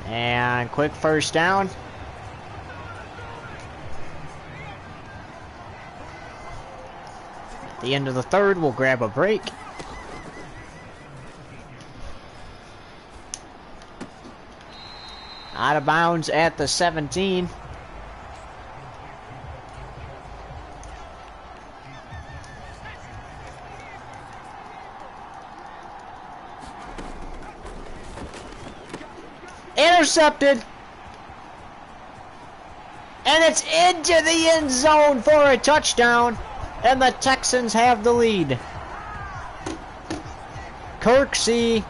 And quick first down. At the end of the 3rd, we'll grab a break. Out of bounds at the 17. Intercepted. And it's into the end zone for a touchdown. And the Texans have the lead. Kirksey.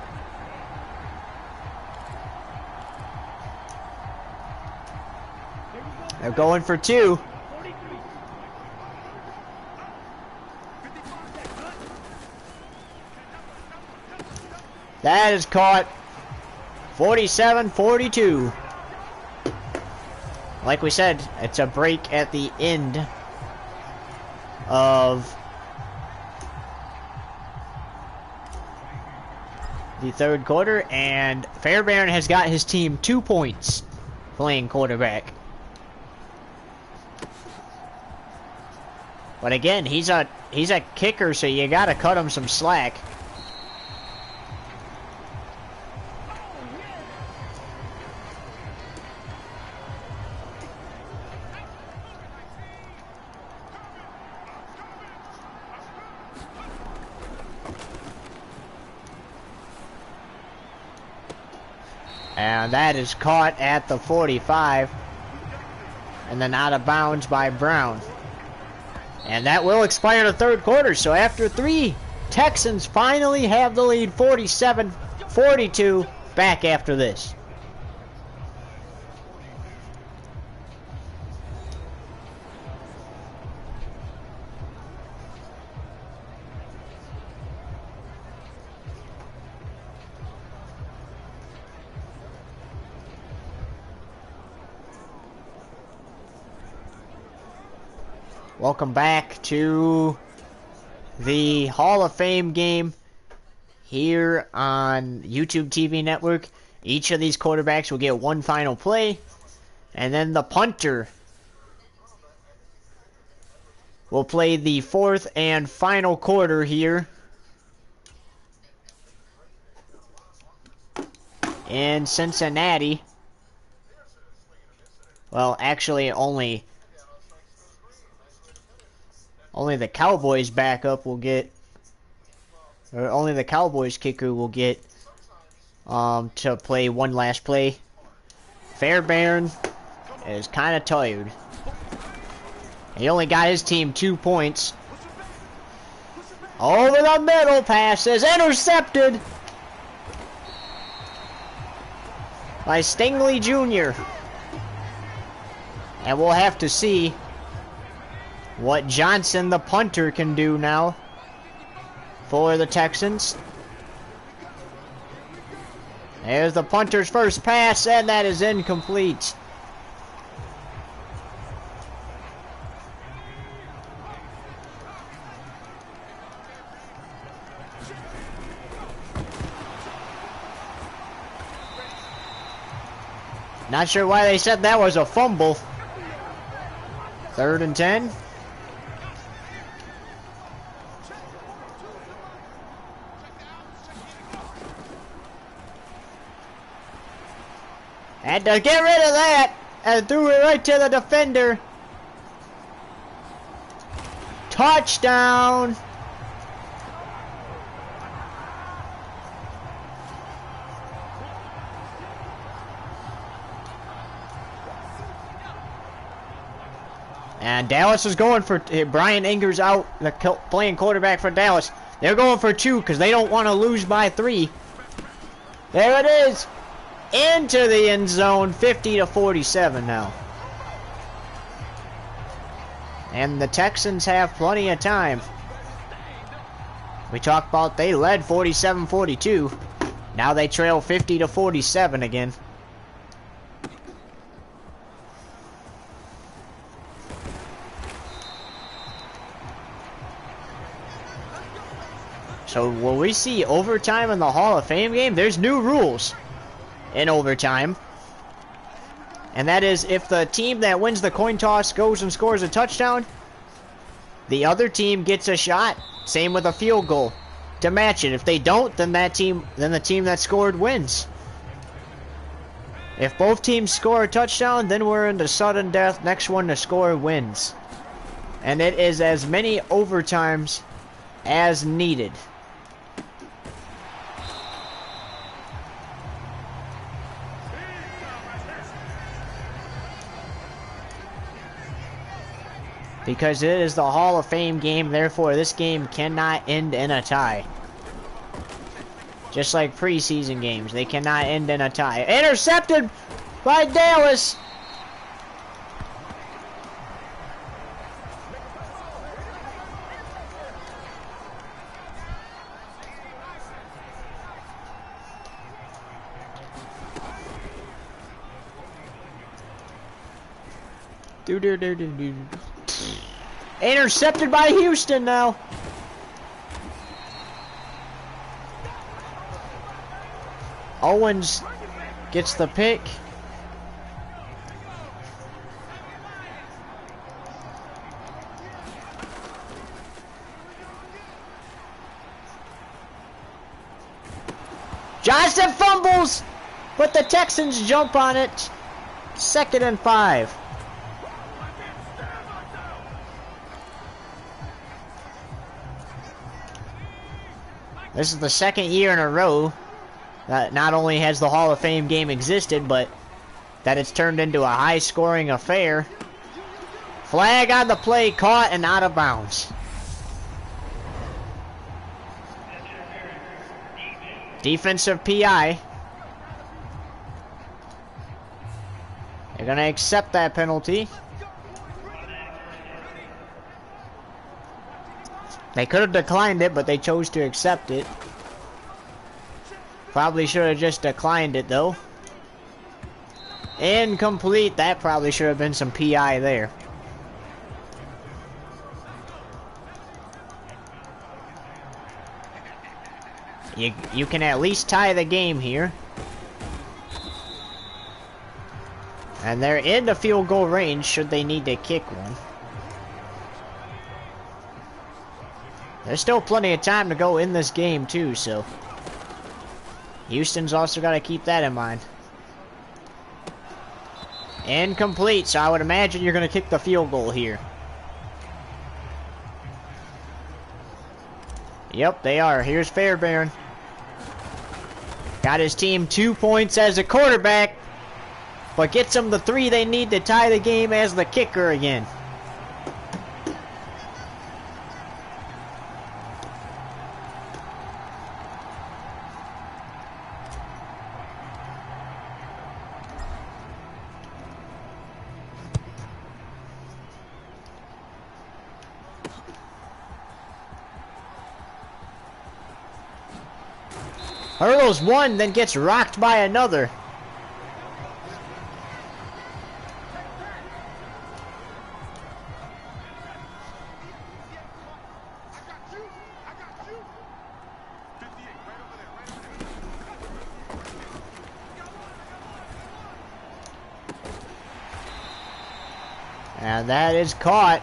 They're going for 2. 43. That is caught. 47-42. Like we said, it's a break at the end of the 3rd quarter, and Fairbairn has got his team 2 points playing quarterback. But again, he's a kicker, so you gotta cut him some slack. And that is caught at the 45. And then out of bounds by Brown. And that will expire the 3rd quarter. So after 3, Texans finally have the lead, 47-42. Back after this. Welcome back to the Hall of Fame game here on YouTube TV network. Each of these quarterbacks will get one final play, and then the punter will play the 4th and final quarter here in Cincinnati. Well, actually only the Cowboys backup will get, or only the Cowboys kicker will get to play one last play. Fairbairn is kind of tired. He only got his team 2 points. Over the middle, pass is intercepted by Stingley Jr. And we'll have to see what Johnson, the punter, can do now for the Texans. There's the punter's first pass, and that is incomplete. Not sure why they said that was a fumble. 3rd and 10. Had to get rid of that and threw it right to the defender. Touchdown. And Dallas is going for, Brian Inger's out, the playing quarterback for Dallas. They're going for 2 because they don't want to lose by 3. There it is. Into the end zone, 50-47 now. And the Texans have plenty of time. We talked about they led 47-42. Now they trail 50-47 again. So will we see overtime in the Hall of Fame game? There's new rules in overtime. And that is if the team that wins the coin toss goes and scores a touchdown, the other team gets a shot. Same with a field goal to match it. If they don't, then the team that scored wins. If both teams score a touchdown, then we're into sudden death. Next one to score wins. And it is as many overtimes as needed. Because it is the Hall of Fame game, therefore this game cannot end in a tie. Just like preseason games, they cannot end in a tie. Intercepted by Dallas! Intercepted by Houston now. Owens gets the pick. Johnson fumbles, but the Texans jump on it. 2nd and 5. This is the 2nd year in a row that not only has the Hall of Fame game existed, but that it's turned into a high-scoring affair. Flag on the play, caught and out of bounds. Defensive PI. They're going to accept that penalty. They could have declined it, but they chose to accept it. Probably should have just declined it, though. Incomplete. That probably should have been some PI there. You can at least tie the game here. And they're in the field goal range should they need to kick one. There's still plenty of time to go in this game too, so Houston's also got to keep that in mind. Incomplete, so I would imagine you're going to kick the field goal here. Yep, they are. Here's Fairbairn. Got his team 2 points as a quarterback, but gets them the 3 they need to tie the game as the kicker again. Hurdles one, then gets rocked by another. And that is caught.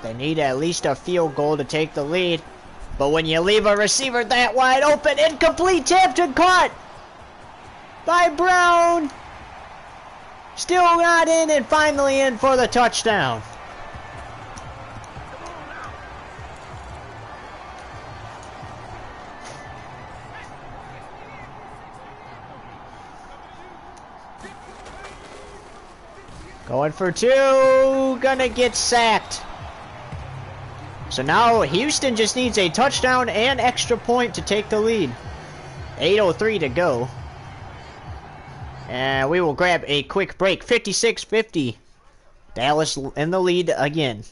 They need at least a field goal to take the lead. But when you leave a receiver that wide open, incomplete, tipped and caught by Brown. Still not in and finally in for the touchdown. Going for two, gonna get sacked. So now Houston just needs a touchdown and extra point to take the lead. 8:03 to go. And we will grab a quick break. 56-50. Dallas in the lead again.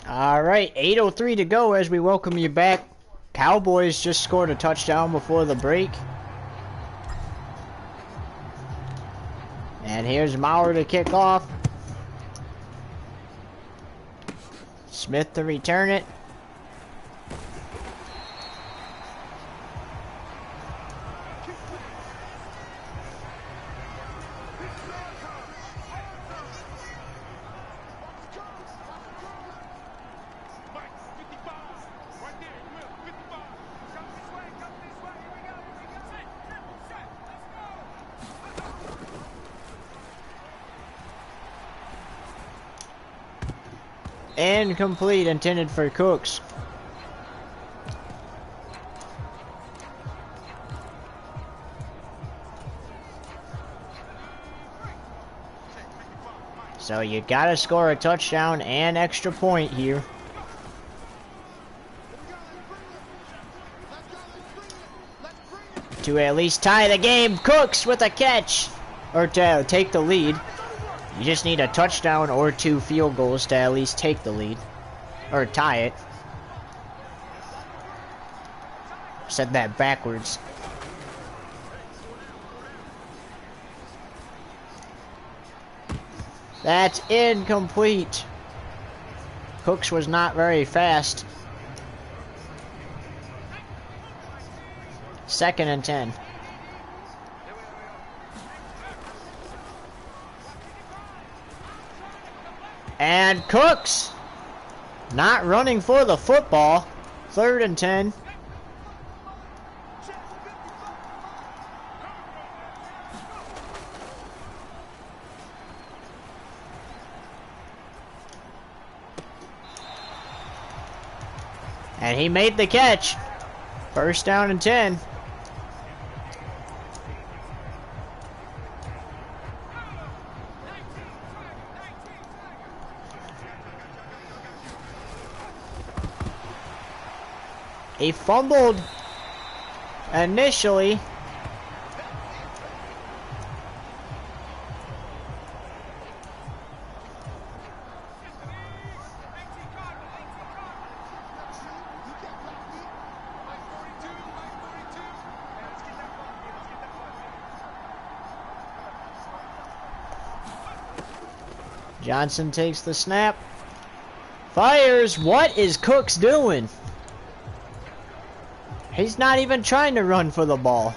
All right, 8:03 to go as we welcome you back. Cowboys just scored a touchdown before the break. And here's Maurer to kick off. Smith to return it. Incomplete, intended for Cooks. So you gotta score a touchdown and extra point here to at least tie the game. Cooks with a catch, or to take the lead. You just need a touchdown or 2 field goals to at least take the lead, or tie it. Said that backwards. That's incomplete. Cooks was not very fast. 2nd and 10. And Cooks not running for the football. 3rd and 10. And he made the catch. 1st down and 10. He fumbled initially. Johnson takes the snap. Fires. What is Cooks doing? He's not even trying to run for the ball.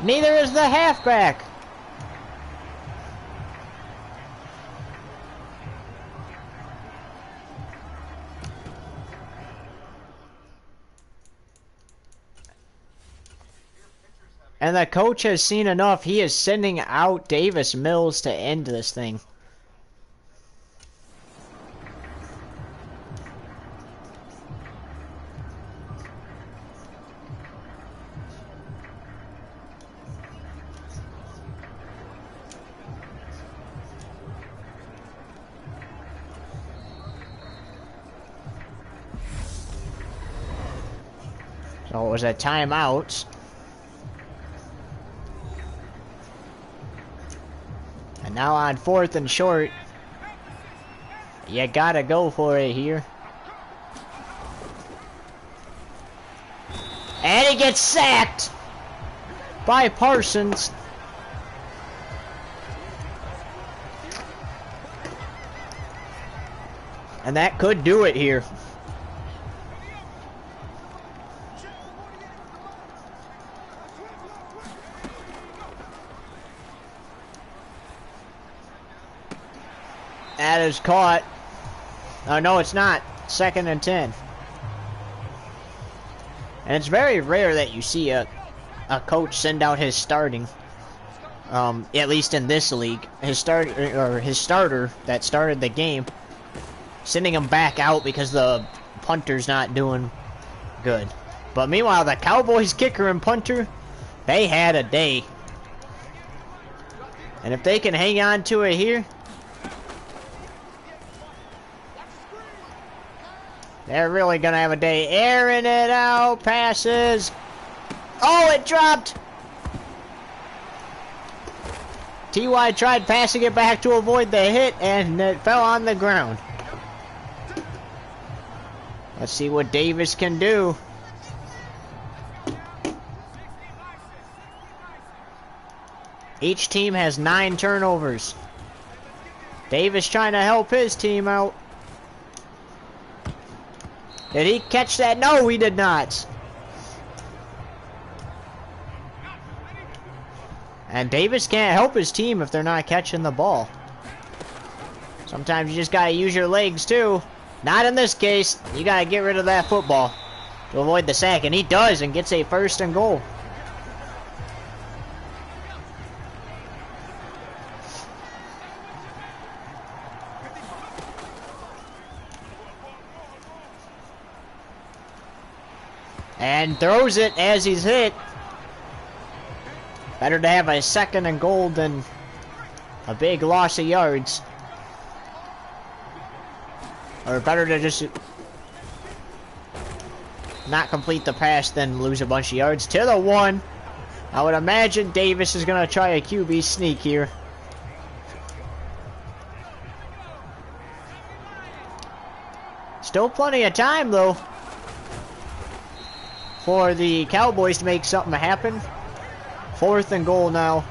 Neither is the halfback. And the coach has seen enough. He is sending out Davis Mills to end this thing. So it was a timeout. And now on 4th and short, you gotta go for it here. And he gets sacked by Parsons. And that could do it here. That is caught. Oh, no, it's not. 2nd and 10. And it's very rare that you see a coach send out his starting. At least in this league, his starter that started the game, sending him back out because the punter's not doing good. But meanwhile, the Cowboys kicker and punter, they had a day. And if they can hang on to it here, they're really gonna have a day. Airing it out, passes. Oh, it dropped. T.Y. tried passing it back to avoid the hit, and it fell on the ground. Let's see what Davis can do. Each team has 9 turnovers. Davis trying to help his team out. Did he catch that? No, he did not. And Davis can't help his team if they're not catching the ball. Sometimes you just gotta use your legs too. Not in this case. You gotta get rid of that football to avoid the sack. And he does and gets a 1st and goal. And throws it as he's hit. Better to have a 2nd and goal than a big loss of yards. Or better to just not complete the pass than lose a bunch of yards. To the 1. I would imagine Davis is going to try a QB sneak here. Still plenty of time, though, for the Cowboys to make something happen. 4th and goal now.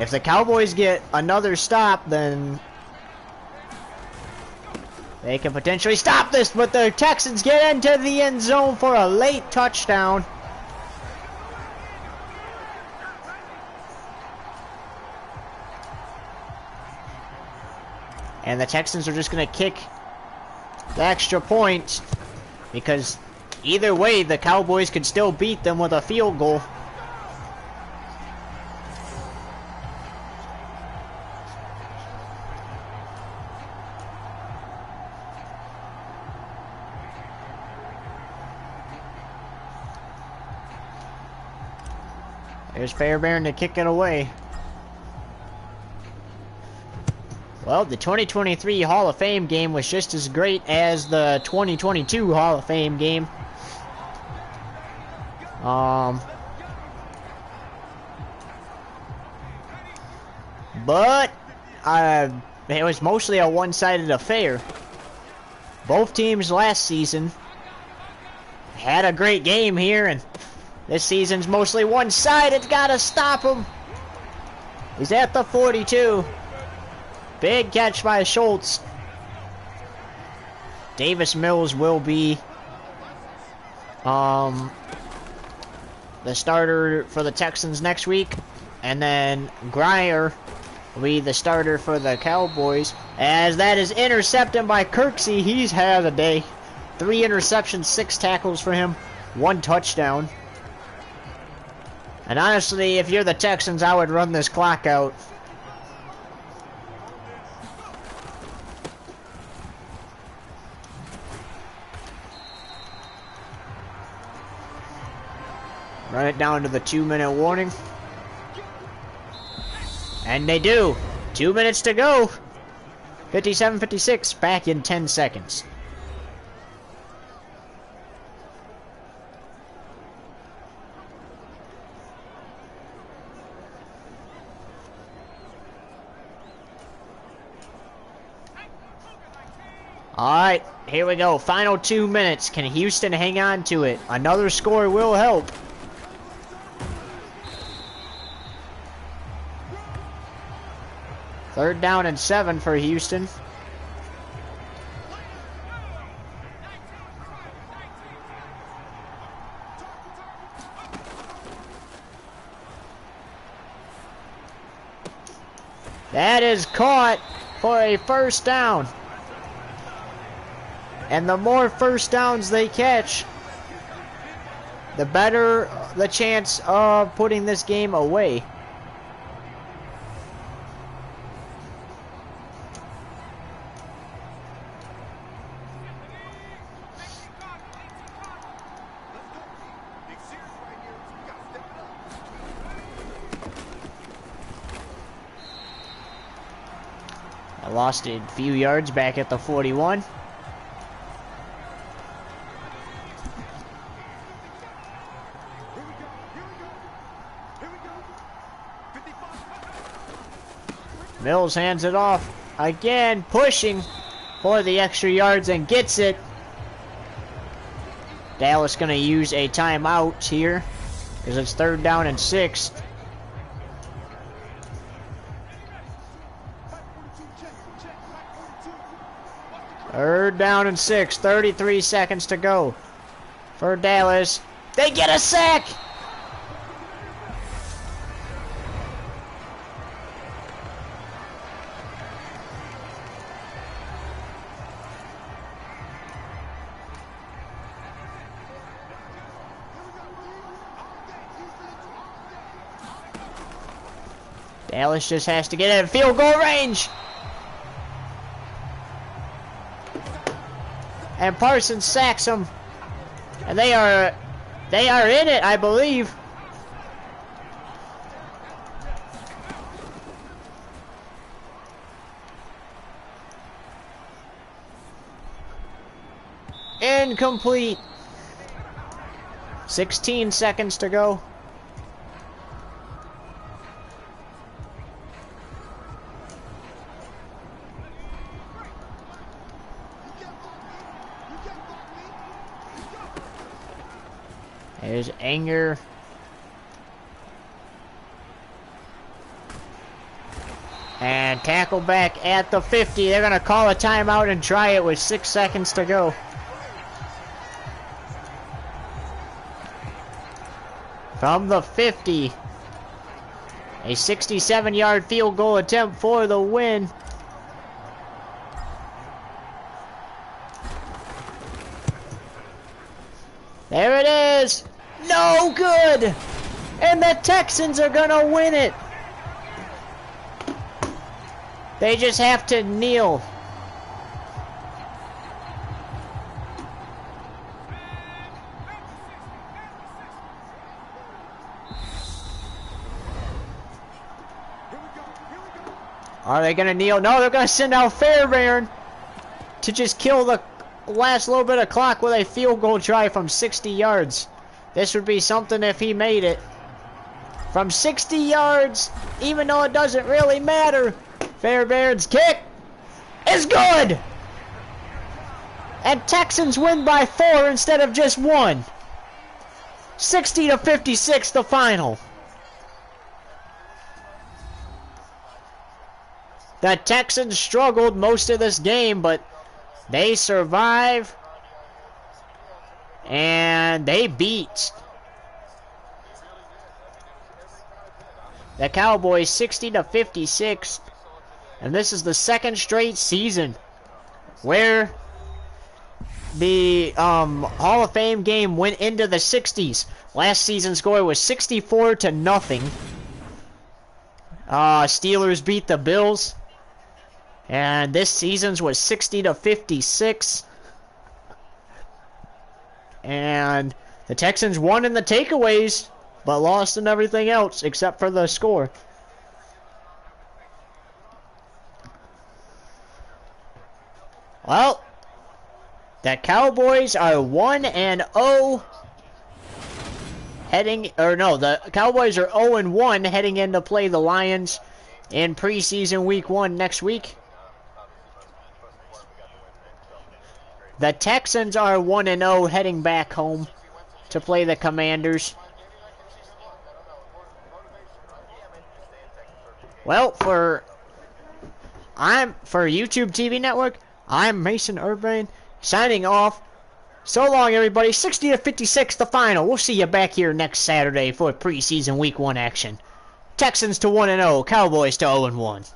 If the Cowboys get another stop, then they can potentially stop this, but the Texans get into the end zone for a late touchdown. And the Texans are just going to kick the extra point, because either way, the Cowboys could still beat them with a field goal. There's Fairbairn to kick it away. Well, the 2023 Hall of Fame game was just as great as the 2022 Hall of Fame game. But it was mostly a one-sided affair. Both teams last season had a great game here, and this season's mostly one-sided. Gotta stop him. He's at the 42. Big catch by Schultz. Davis Mills will be the starter for the Texans next week. And then Grier will be the starter for the Cowboys. As that is intercepted by Kirksey. He's had a day. 3 interceptions, 6 tackles for him. 1 touchdown. And honestly, if you're the Texans, I would run this clock out. Run it down to the 2-minute warning. And they do. 2 minutes to go. 57-56, back in 10 seconds. Alright, here we go. Final 2 minutes. Can Houston hang on to it? Another score will help. Third down and 7 for Houston. That is caught for a first down. And the more first downs they catch, the better the chance of putting this game away. I lost a few yards back at the 41. Mills hands it off again, pushing for the extra yards and gets it. Dallas going to use a timeout here because it's 3rd down and 6. Third down and 6, 33 seconds to go for Dallas. They get a sack! Dallas just has to get in field goal range. And Parsons sacks him. And they are in it, I believe. Incomplete. 16 seconds to go. There's Anger. And tackle back at the 50. They're going to call a timeout and try it with 6 seconds to go. From the 50. A 67-yard field goal attempt for the win. There it is. No good. And the Texans are going to win it. They just have to kneel. Are they going to kneel? No, they're going to send out Fairbairn to just kill the last little bit of clock with a field goal try from 60 yards. This would be something if he made it. From 60 yards, even though it doesn't really matter. Fairbairn's kick is good! And Texans win by 4 instead of just 1. 60-56 the final. The Texans struggled most of this game, but they survive. And they beat the Cowboys 60-56. And this is the second straight season where the Hall of Fame game went into the 60s. Last season's score was 64-0. Steelers beat the Bills. And this season's was 60-56. And the Texans won in the takeaways, but lost in everything else except for the score. Well, the Cowboys are 1-0 the Cowboys are 0-1 heading in to play the Lions in preseason week 1 next week. The Texans are 1-0 heading back home to play the Commanders. Well, for YouTube TV Network, I'm Mason Urban signing off. So long, everybody. 60-56 the final. We'll see you back here next Saturday for preseason week 1 action. Texans to 1-0, Cowboys to 0-1.